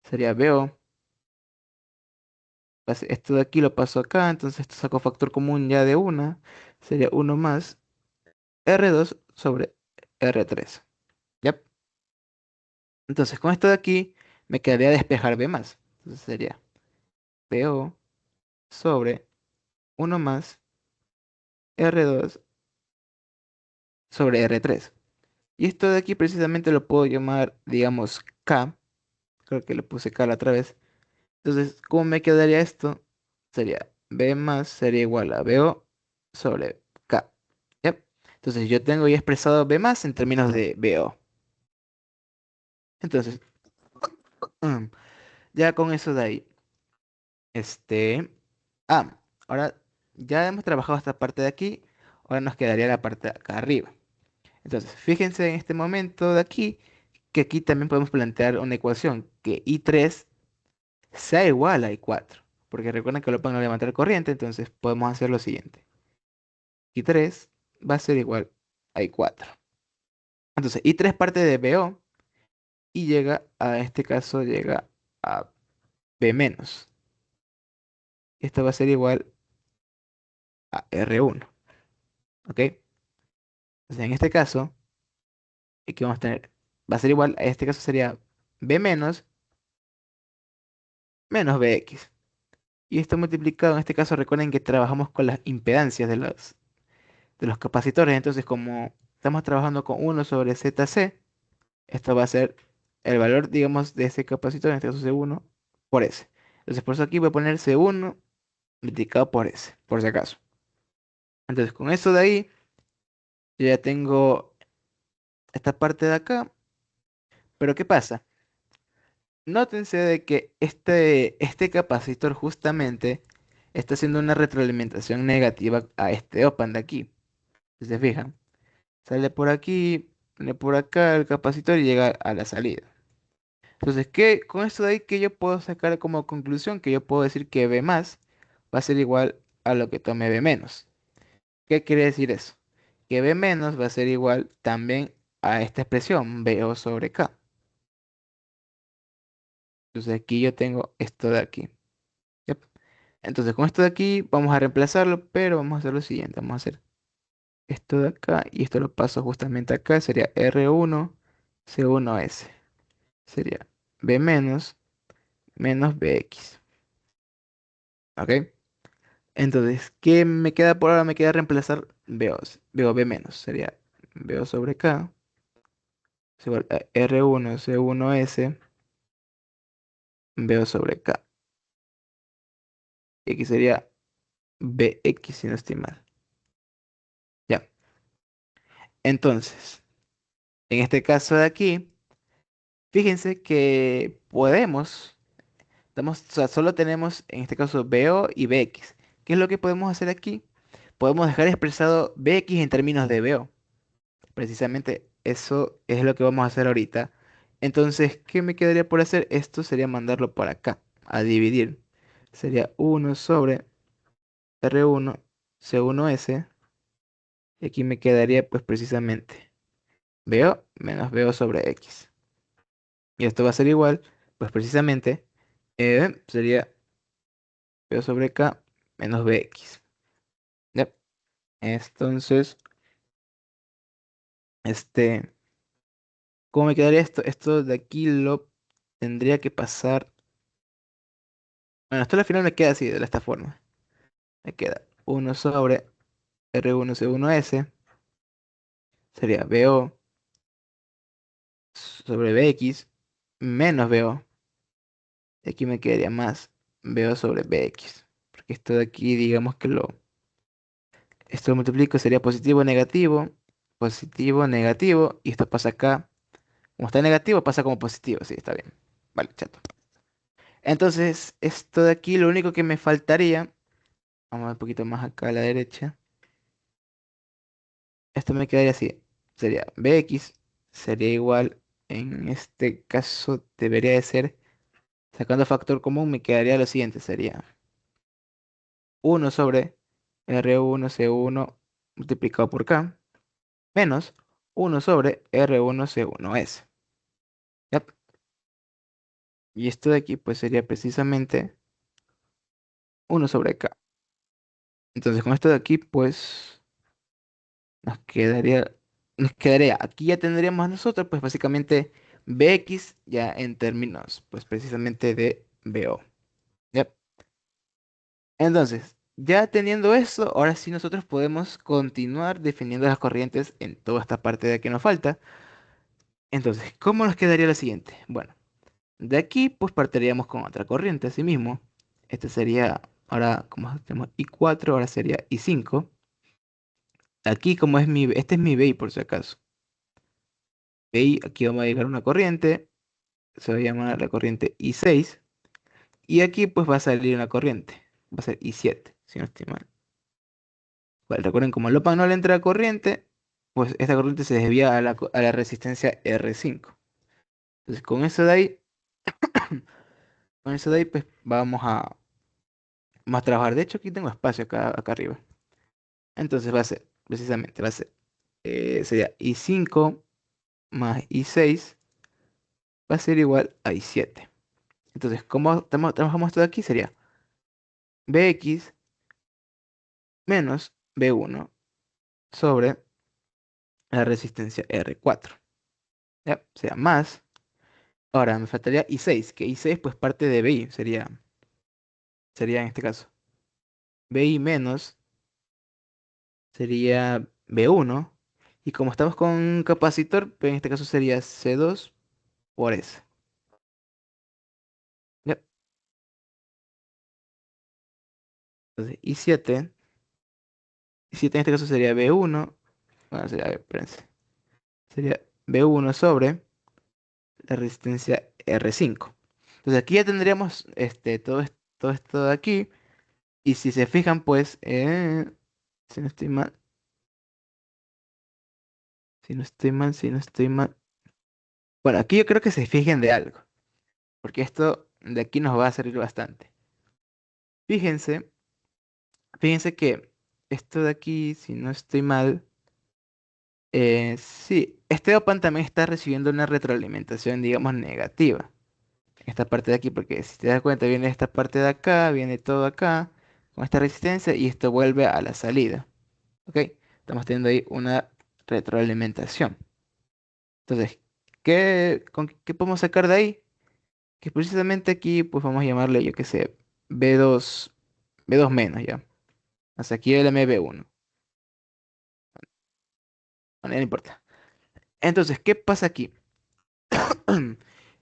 sería BO. Esto de aquí lo paso acá, entonces esto saco factor común ya de una. Sería uno más R2 sobre R3. ¿Ya? Entonces con esto de aquí me quedaría despejar B más. Entonces sería BO sobre uno más R2 sobre R3. Y esto de aquí precisamente lo puedo llamar, digamos, K. Creo que le puse K la otra vez. Entonces, ¿cómo me quedaría esto? Sería B más sería igual a BO sobre K. ¿Ya? Entonces yo tengo ya expresado B más en términos de BO. Entonces, ya con eso de ahí. Este. Ah, ahora ya hemos trabajado esta parte de aquí. Ahora nos quedaría la parte de acá arriba. Entonces, fíjense en este momento de aquí, que aquí también podemos plantear una ecuación, que I3 sea igual a I4. Porque recuerden que lo van a levantar corriente, entonces podemos hacer lo siguiente. I3 va a ser igual a I4. Entonces, I3 parte de BO y llega a este caso, llega a B menos. Esto va a ser igual a R1. ¿Ok? Entonces, en este caso, aquí vamos a tener, va a ser igual, a este caso sería B menos menos BX. Y esto multiplicado, en este caso, recuerden que trabajamos con las impedancias de los capacitores. Entonces, como estamos trabajando con 1 sobre ZC, esto va a ser el valor, digamos, de ese capacitor, en este caso C1, por S. Entonces, por eso aquí voy a poner C1 multiplicado por S, por si acaso. Entonces, con eso de ahí, yo ya tengo esta parte de acá. Pero ¿qué pasa? Nótense de que este capacitor justamente está haciendo una retroalimentación negativa a este opan de aquí. Si se fijan, sale por aquí, viene por acá el capacitor y llega a la salida. Entonces, con esto de ahí que yo puedo sacar como conclusión que yo puedo decir que B más va a ser igual a lo que tome B menos. ¿Qué quiere decir eso? Que B menos va a ser igual también a esta expresión, BO sobre K. Entonces aquí yo tengo esto de aquí. Yep. Entonces con esto de aquí vamos a reemplazarlo, pero vamos a hacer lo siguiente. Vamos a hacer esto de acá y esto lo paso justamente acá. Sería R1 C1S. Sería B menos menos BX. ¿Ok? Entonces, ¿qué me queda por ahora? Me queda reemplazar BO, BO B menos. Sería BO sobre K. Es igual a R1 C1S BO sobre K. Y aquí sería BX si no estoy mal. Ya. Entonces, en este caso de aquí, fíjense que podemos O sea, solo tenemos en este caso BO y BX. ¿Qué es lo que podemos hacer aquí? Podemos dejar expresado BX en términos de BO. Precisamente eso es lo que vamos a hacer ahorita. Entonces, ¿qué me quedaría por hacer? Esto sería mandarlo por acá, a dividir. Sería 1 sobre R1 C1S. Y aquí me quedaría pues precisamente BO menos BO sobre X. Y esto va a ser igual, pues precisamente sería BO sobre K menos BX. ¿Ya? Entonces, este, ¿cómo me quedaría esto? Esto de aquí lo tendría que pasar. Bueno, esto al final me queda así, de esta forma. Me queda 1 sobre R1C1S. Sería BO sobre BX menos BO. Y aquí me quedaría más BO sobre BX. Porque esto de aquí, digamos que esto lo multiplico, sería positivo, negativo. Y esto pasa acá. Como está negativo, pasa como positivo. Sí, está bien. Vale, chato. Entonces, esto de aquí, lo único que me faltaría. Vamos a ver un poquito más acá a la derecha. Esto me quedaría así. Sería Bx, sería igual, en este caso debería de ser, sacando factor común me quedaría lo siguiente, sería 1 sobre R1C1 multiplicado por K, menos 1 sobre R1C1S. Yep. Y esto de aquí pues sería precisamente 1 sobre K. Entonces con esto de aquí pues nos quedaría, aquí ya tendríamos nosotros, pues básicamente Bx ya en términos, pues precisamente de BO. ¿Ya? Entonces, ya teniendo eso, ahora sí nosotros podemos continuar definiendo las corrientes en toda esta parte de que nos falta. Entonces, ¿cómo nos quedaría la siguiente? Bueno, de aquí pues partiríamos con otra corriente, así mismo. Este sería, ahora como tenemos I4, ahora sería I5. Aquí como este es mi BI por si acaso. BI, aquí vamos a llegar una corriente, se va a llamar la corriente I6. Y aquí pues va a salir una corriente, va a ser I7, si no estoy mal. Bueno, recuerden, como al OPAN no le entra corriente, pues esta corriente se desvía a la resistencia R5. Entonces con eso de ahí, pues vamos a trabajar. De hecho, aquí tengo espacio acá arriba. Entonces va a ser, precisamente, sería I5 más I6 va a ser igual a I7. Entonces, ¿cómo trabajamos esto de aquí? Sería Bx menos B1 sobre la resistencia R4. ¿Ya? O sea, más. Ahora me faltaría I6, que I6 pues parte de BI, sería en este caso. BI menos sería B1. Y como estamos con un capacitor, pues en este caso sería C2 por S. ¿Ya? Entonces I7 en este caso sería B1. Bueno, sería, a ver, espérense. Sería B1 sobre la resistencia R5. Entonces aquí ya tendríamos todo esto de aquí. Y si se fijan, pues, si no estoy mal, si no estoy mal. Bueno, aquí yo creo que se fijen de algo, porque esto de aquí nos va a servir bastante. Fíjense, fíjense que esto de aquí, si no estoy mal, sí, este OPAN también está recibiendo una retroalimentación, digamos, negativa. Esta parte de aquí, porque si te das cuenta, viene esta parte de acá, viene todo acá, con esta resistencia, y esto vuelve a la salida. ¿Ok? Estamos teniendo ahí una retroalimentación. Entonces, ¿qué podemos sacar de ahí? Que precisamente aquí, pues vamos a llamarle, yo qué sé, B2, B2 menos ya. Hasta aquí el MB1. Bueno, ya no importa. Entonces, ¿qué pasa aquí?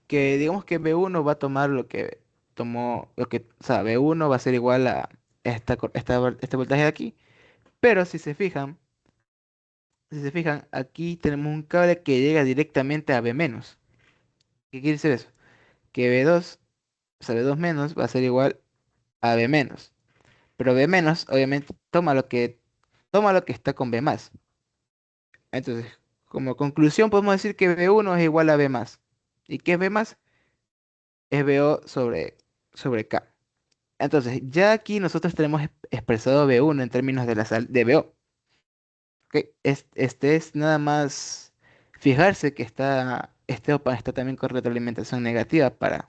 Que digamos que B1 va a tomar lo que tomó, o sea, B1 va a ser igual a este voltaje de aquí. Pero si se fijan, aquí tenemos un cable que llega directamente a B menos. ¿Qué quiere decir eso? Que B2 o sea, B2 menos va a ser igual a B menos. Pero B menos, obviamente, toma lo que está con B más. Entonces, como conclusión, podemos decir que B1 es igual a B más. ¿Y qué es B más? Es BO sobre K. Entonces, ya aquí nosotros tenemos expresado B1 en términos de de BO. ¿Ok? Este es nada más fijarse que este OPA está también con retroalimentación negativa para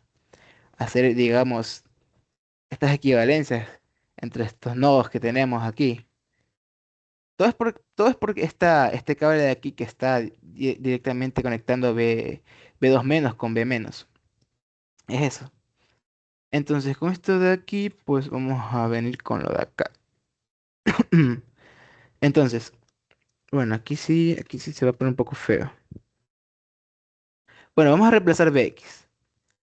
hacer, digamos, estas equivalencias entre estos nodos que tenemos aquí. Todo es porque este cable de aquí que está directamente conectando B2 menos con B menos. Es eso. Entonces, con esto de aquí, pues vamos a venir con lo de acá. Entonces, bueno, aquí sí se va a poner un poco feo. Bueno, vamos a reemplazar Bx.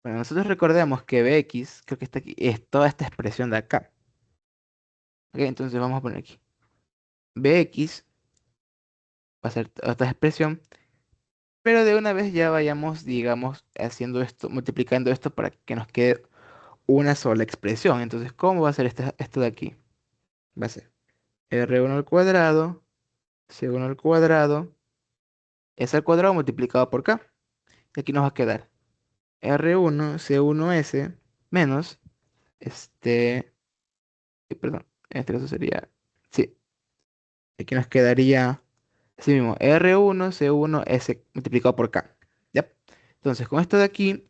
Bueno, nosotros recordemos que Bx, creo que está aquí, es toda esta expresión de acá. Ok, entonces vamos a poner aquí. Bx va a ser toda esta expresión, pero de una vez ya vayamos, digamos, haciendo esto, multiplicando esto para que nos quede una sola expresión. Entonces, ¿cómo va a ser esto de aquí? Va a ser R1 al cuadrado, C1 al cuadrado, S al cuadrado multiplicado por K. Y aquí nos va a quedar R1 C1S menos, perdón, en este caso sería, sí, aquí nos quedaría así mismo, R1 C1S multiplicado por K. ¿Ya? Entonces, con esto de aquí,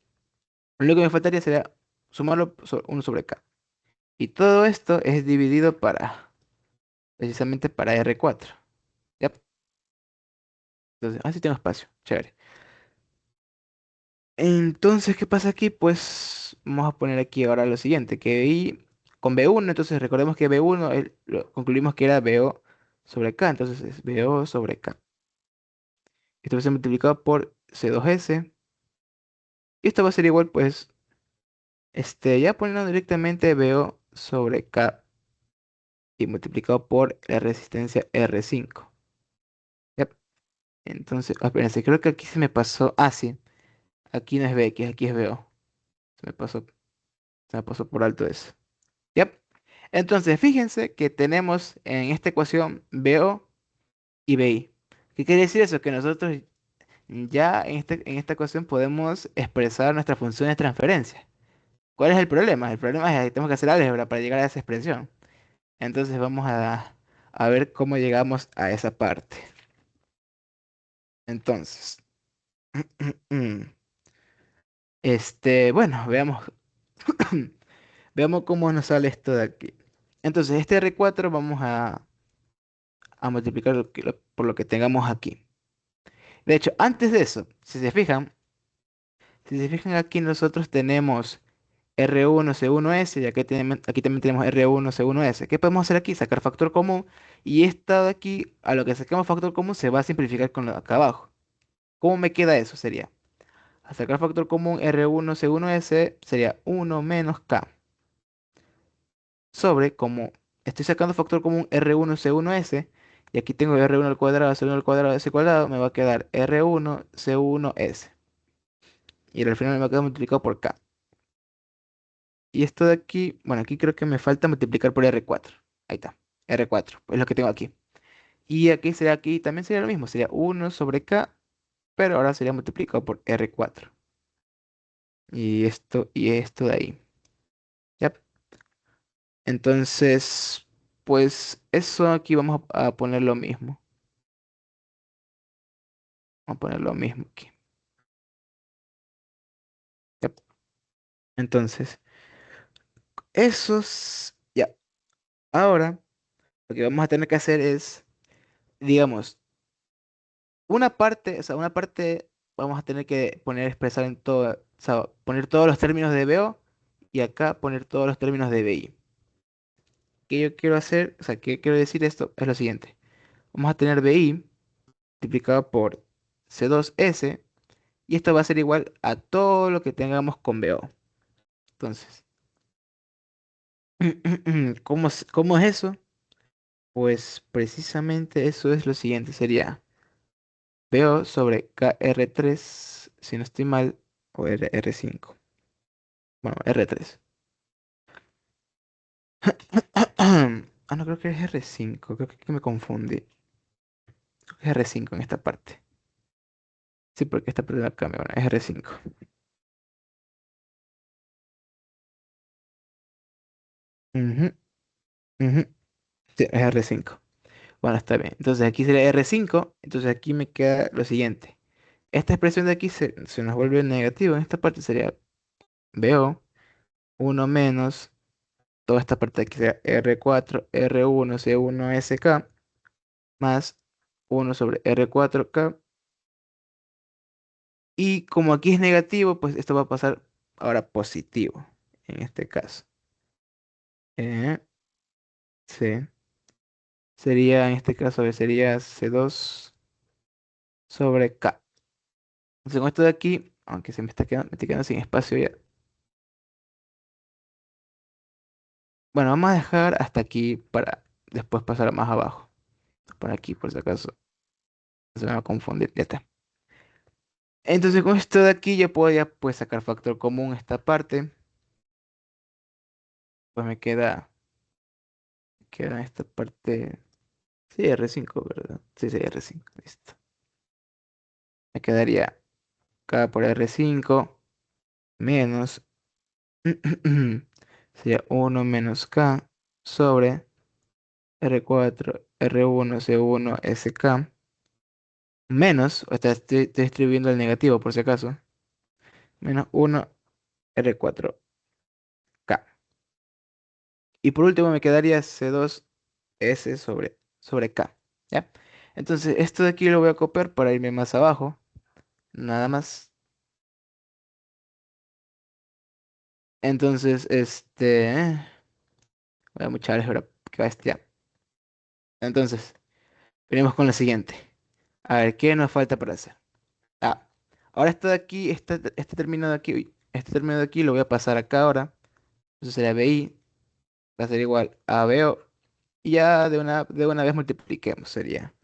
lo que me faltaría sería sumarlo 1 sobre K. Y todo esto es dividido precisamente para R4. ¿Ya? Entonces, así tengo espacio. Chévere. Entonces, ¿qué pasa aquí? Pues vamos a poner aquí ahora lo siguiente, que con B1, entonces recordemos que B1 concluimos que era BO sobre K, entonces es BO sobre K. Esto va a ser multiplicado por C2S. Y esto va a ser igual, pues, ya poniendo directamente BO sobre K y multiplicado por la resistencia R5. Yep. Entonces, espérense, creo que aquí se me pasó. Ah, sí, aquí no es BX, aquí es BO. Se me pasó, se me pasó por alto eso. Yep. Entonces, fíjense que tenemos en esta ecuación BO y BI. ¿Qué quiere decir eso? Que nosotros ya en esta ecuación podemos expresar nuestras funciones de transferencia. ¿Cuál es el problema? El problema es que tenemos que hacer álgebra para llegar a esa expresión. Entonces vamos a ver cómo llegamos a esa parte. Entonces, bueno, veamos cómo nos sale esto de aquí. Entonces, este R4 vamos a multiplicar por lo que tengamos aquí. De hecho, antes de eso, si se fijan aquí nosotros tenemos R1 C1S y aquí también tenemos R1 C1S. ¿Qué podemos hacer aquí? Sacar factor común y esta de aquí, a lo que saquemos factor común, se va a simplificar con lo de acá abajo. ¿Cómo me queda eso? Sería, al sacar factor común R1 C1S sería 1 menos K sobre, como estoy sacando factor común R1 C1S y aquí tengo R1 al cuadrado, C1 al cuadrado, S cuadrado, me va a quedar R1 C1S. Y al final me va a quedar multiplicado por K. Y esto de aquí, bueno, aquí creo que me falta multiplicar por R4. Ahí está, R4, es lo que tengo aquí. Y aquí también sería lo mismo, sería 1 sobre K, pero ahora sería multiplicado por R4. Y esto de ahí. ¿Ya? Entonces, pues eso aquí vamos a poner lo mismo. Vamos a poner lo mismo aquí. ¿Ya? Entonces, ya. Ahora, lo que vamos a tener que hacer es, digamos, una parte vamos a tener que expresar en todo, o sea, poner todos los términos de BO y acá poner todos los términos de BI. ¿Qué yo quiero hacer? O sea, ¿qué quiero decir esto? Es lo siguiente. Vamos a tener BI multiplicado por C2S y esto va a ser igual a todo lo que tengamos con BO. Entonces, ¿cómo es eso? Pues precisamente eso es lo siguiente. Sería BO sobre KR3, si no estoy mal, o R5. Bueno, R3. Ah, no, creo que es R5. Creo que me confundí. Creo que es R5 en esta parte. Sí, porque esta parte de la cambia. Bueno, es R5. Ujú, ujú. Sí, es R5. Bueno, está bien. Entonces aquí sería R5. Entonces aquí me queda lo siguiente. Esta expresión de aquí se nos vuelve negativa. En esta parte sería BO 1 menos. Toda esta parte de aquí sería R4, R1, C1, SK. Más 1 sobre R4K. Y como aquí es negativo, pues esto va a pasar ahora positivo. En este caso. Eh, sí. Sería, en este caso, a ver, sería C2 sobre K. Entonces con esto de aquí, aunque me está quedando sin espacio ya. Bueno, vamos a dejar hasta aquí para después pasar más abajo. Por aquí, por si acaso. Se me va a confundir. Ya está. Entonces con esto de aquí yo puedo ya pues sacar factor común esta parte. Pues queda esta parte. Sí, R5, ¿verdad? Sí, sí, R5. Listo. Me quedaría K por R5 menos. Sería 1 menos K sobre R4, R1, C1, SK. Menos, o sea, estoy escribiendo el negativo por si acaso. Menos 1 R4K. Y por último me quedaría C2S sobre K. ¿Ya? Entonces esto de aquí lo voy a copiar para irme más abajo. Nada más. Entonces, voy a muchas ahora. Qué bestia. Entonces, venimos con lo siguiente. A ver, ¿qué nos falta para hacer? Ah, ahora esto de aquí, este término de aquí, uy, este término de aquí lo voy a pasar acá ahora. Entonces sería BI, va a ser igual a BO. Y ya de una vez multipliquemos. Sería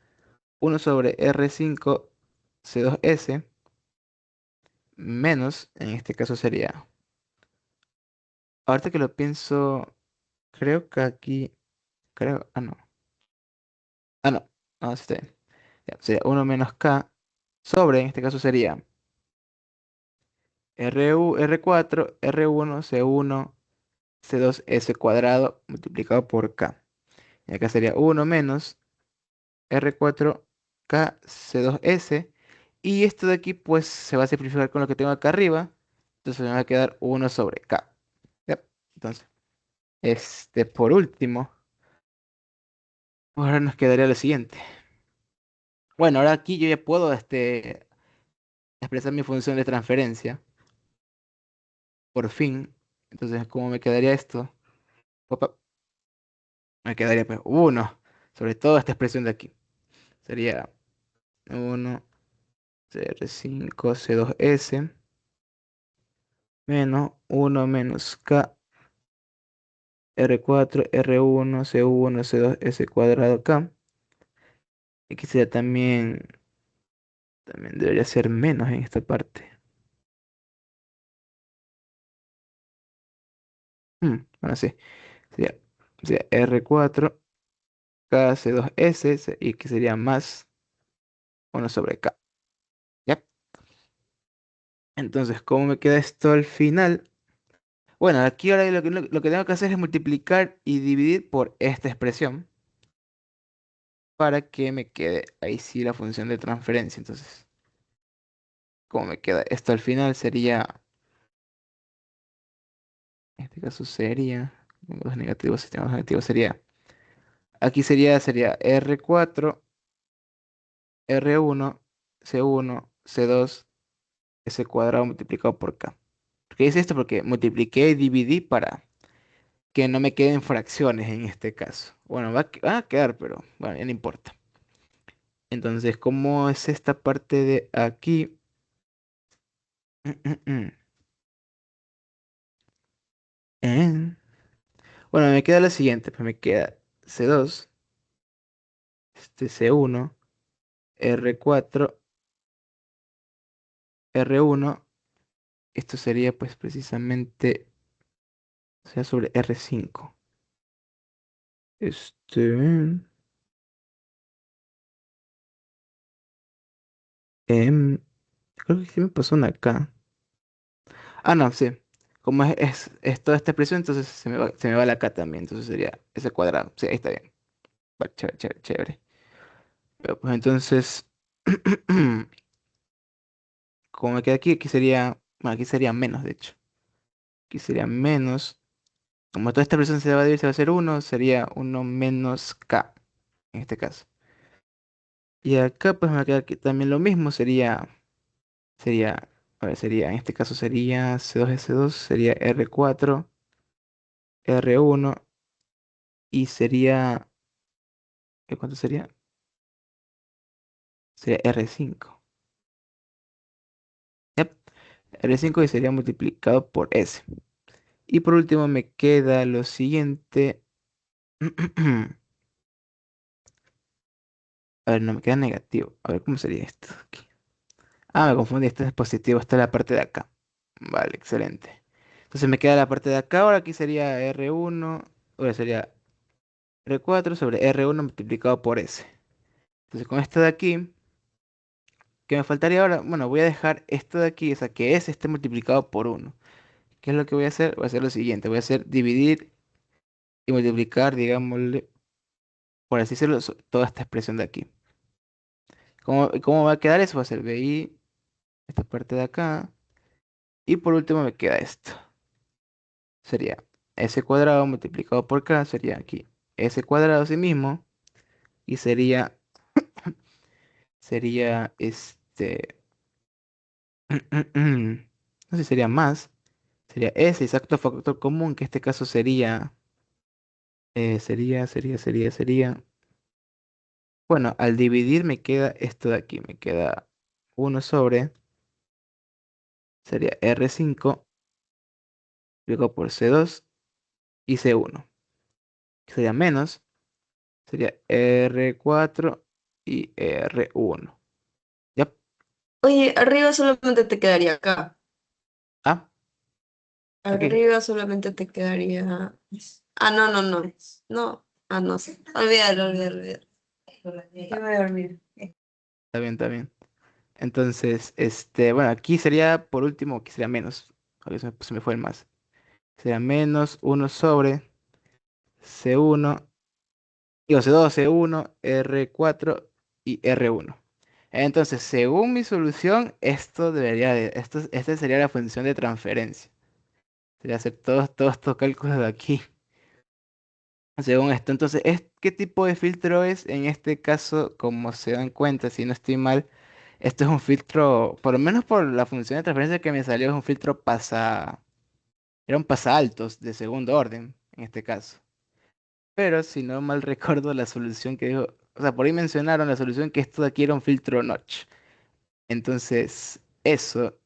1 sobre R5 C2S menos, en este caso sería, ahorita que lo pienso, creo que aquí, no, no, no, sí está bien. Ya, sería 1 menos K sobre, en este caso sería R4 R1 C1 C2S cuadrado multiplicado por K. Y acá sería 1 menos R4K C2S. Y esto de aquí pues se va a simplificar con lo que tengo acá arriba. Entonces me va a quedar 1 sobre K. Yep. Entonces, por último, ahora nos quedaría lo siguiente. Bueno, ahora aquí yo ya puedo expresar mi función de transferencia. Por fin. Entonces, ¿cómo me quedaría esto? Opa, me quedaría pues 1 sobre toda esta expresión de aquí. Sería 1 CR5 C2S menos 1 menos K R4 R1 C1 C2S cuadrado K. Aquí sería también debería ser menos en esta parte. Bueno, sí. Sería, sería R4 K C2S y que sería más 1 sobre K. ¿Ya? Entonces, ¿cómo me queda esto al final? Bueno, aquí ahora lo que tengo que hacer es multiplicar y dividir por esta expresión para que me quede ahí sí la función de transferencia. Entonces, ¿cómo me queda esto al final? Sería, en este caso sería, tengo dos negativos, si tengo dos negativos sería, aquí sería R4, R1, C1, C2, S cuadrado multiplicado por K. ¿Por qué hice esto? Porque multipliqué y dividí para que no me queden fracciones en este caso. Bueno, va a quedar, pero bueno, ya no importa. Entonces, ¿cómo es esta parte de aquí? Eh, Bueno, me queda lo siguiente, pues me queda C2, C1, R4, R1. Esto sería pues precisamente Sería sobre R5. Este... em, creo que sí me pasó una acá. Ah, no, sí. Como es toda esta expresión, entonces se me va la K también. Entonces sería ese cuadrado. Sí, ahí está bien. Vale, chévere, chévere, chévere. Pero, pues entonces, como me queda aquí, aquí sería, bueno, aquí sería menos, de hecho. Aquí sería menos. Como toda esta expresión se va a dividir, se va a hacer uno, sería uno menos K, en este caso. Y acá pues me queda aquí también lo mismo, sería, a ver, sería, en este caso sería C2S2, sería R4, R1 y sería, ¿cuánto sería? Sería R5. Yep, R5 y sería multiplicado por S. Y por último me queda lo siguiente. A ver, no me queda negativo. A ver, ¿cómo sería esto aquí? Ah, me confundí, este es positivo, está en la parte de acá. Vale, excelente. Entonces me queda la parte de acá, ahora aquí sería R1, ahora sería R4 sobre R1 multiplicado por S. Entonces con esto de aquí, ¿qué me faltaría ahora? Bueno, voy a dejar esto de aquí, o sea, que S esté multiplicado por 1. ¿Qué es lo que voy a hacer? Voy a hacer lo siguiente, voy a hacer dividir y multiplicar, digámosle, por así decirlo, toda esta expresión de aquí. ¿Cómo va a quedar eso? Va a ser BI, esta parte de acá, y por último me queda esto. Sería S cuadrado multiplicado por K, sería aquí S cuadrado sí mismo, y sería no sé si sería más, sería S exacto factor común, que en este caso sería, bueno, al dividir me queda esto de aquí, me queda uno sobre, sería R5 multiplicado por C2 y C1, que sería menos, sería R4 y R1. ¿Ya? Oye, arriba solamente te quedaría acá. Ah, aquí. Arriba solamente te quedaría. Ah, no, no, no. No. Ah, no sé. Olvídalo, olvídalo, olvídalo. Ya me voy a dormir. Está bien, está bien. Entonces, bueno, aquí sería, por último, aquí sería menos. Porque se me fue el más. Sería menos uno sobre C1, digo C2, C1, R4 y R1. Entonces, según mi solución, esta sería la función de transferencia. Sería hacer todos estos cálculos de aquí. Según esto, entonces, ¿qué tipo de filtro es? En este caso, como se dan cuenta, si no estoy mal, esto es un filtro, por lo menos por la función de transferencia que me salió, es un filtro era un altos de segundo orden, en este caso. Pero si no mal recuerdo la solución que dijo, o sea, por ahí mencionaron la solución que esto de aquí era un filtro notch. Entonces, eso,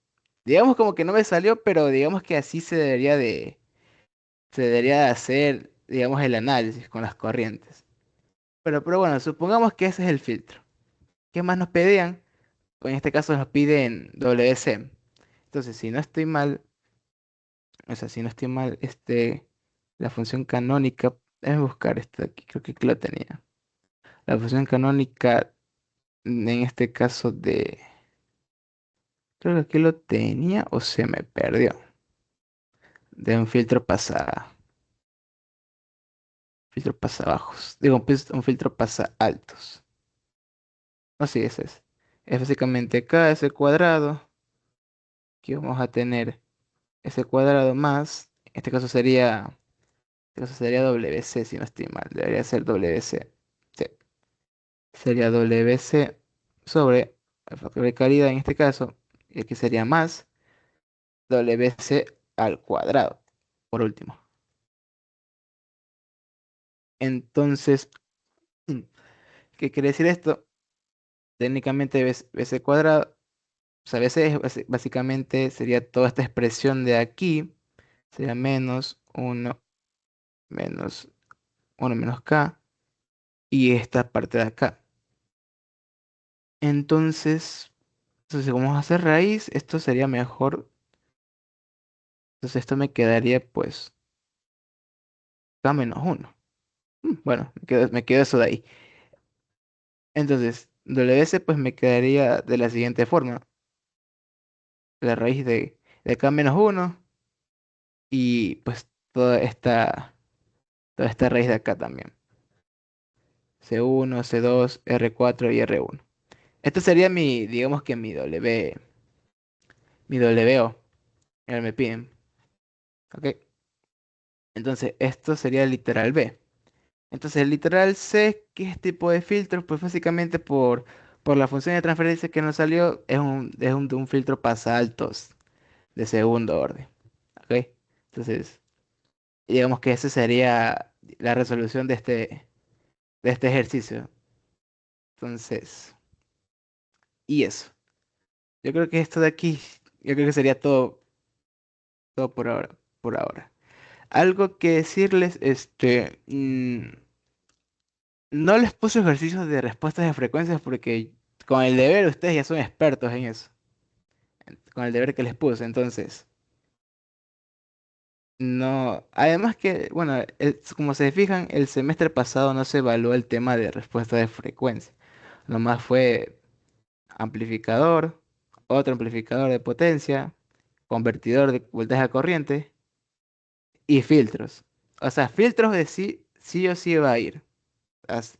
digamos como que no me salió, pero digamos que así se debería de hacer, digamos, el análisis con las corrientes. Pero bueno, supongamos que ese es el filtro. ¿Qué más nos pedían? Pues en este caso nos piden WC. Entonces, si no estoy mal, o sea, si no estoy mal, la función canónica, déjame buscar esto de aquí, creo que aquí lo tenía. La función canónica, en este caso creo que aquí lo tenía o se me perdió. De un filtro pasa bajos. Digo, un filtro pasa altos. No, sí, ese es. Es básicamente acá ese cuadrado. Aquí vamos a tener ese cuadrado más. En este caso sería WC, si no estoy mal. Debería ser WC. Sí. Sería WC sobre el factor de calidad en este caso. Y aquí sería más WC al cuadrado. Por último. Entonces, ¿qué quiere decir esto? Técnicamente BC cuadrado. O sea, BC básicamente sería toda esta expresión de aquí. Sería menos uno menos K. Y esta parte de acá. Entonces, como vamos a hacer raíz, esto sería mejor. Entonces esto me quedaría pues. K-1. Bueno, me quedo eso de ahí. Entonces, WS pues me quedaría de la siguiente forma. La raíz de K-1 y pues toda esta raíz de acá también. C1, C2, R4 y R1. Esto sería digamos que mi W, el me piden. ¿Ok? Entonces, esto sería el literal B. Entonces, el literal C, ¿qué es tipo de filtro? Pues básicamente por la función de transferencia que nos salió, es un filtro pasaltos de segundo orden. ¿Ok? Entonces, digamos que esa sería la resolución de este ejercicio. Entonces, y eso. Yo creo que esto de aquí, yo creo que sería todo por ahora, por ahora. Algo que decirles, no les puse ejercicios de respuestas de frecuencias porque con el deber ustedes ya son expertos en eso, con el deber que les puse, entonces, no, además que, bueno, como se fijan, el semestre pasado no se evaluó el tema de respuesta de frecuencia, nomás fue amplificador, otro amplificador de potencia, convertidor de voltaje a corriente y filtros. O sea, filtros de sí, sí o sí va a ir,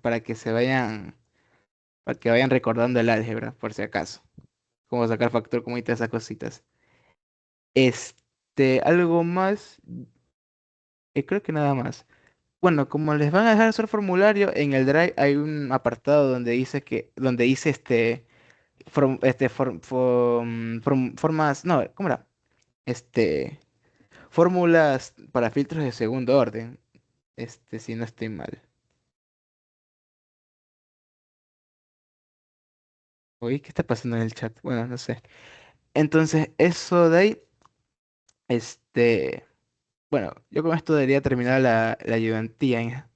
para que vayan recordando el álgebra, por si acaso. Cómo sacar factor común y todas esas cositas. Algo más, creo que nada más. Bueno, como les van a dejar hacer formulario, en el Drive hay un apartado donde dice formas, no, ¿cómo era? Este, fórmulas para filtros de segundo orden. Si no estoy mal. Oye, ¿qué está pasando en el chat? Bueno, no sé. Entonces, eso de ahí, este, bueno, yo con esto debería terminar la ayudantía.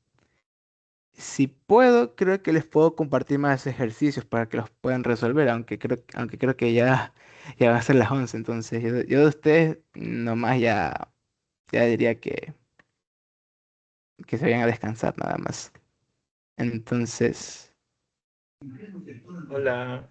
Si puedo, creo que les puedo compartir más ejercicios para que los puedan resolver, aunque creo que ya van a ser las 11, entonces yo de ustedes nomás ya diría que se vayan a descansar nada más. Entonces, Hola.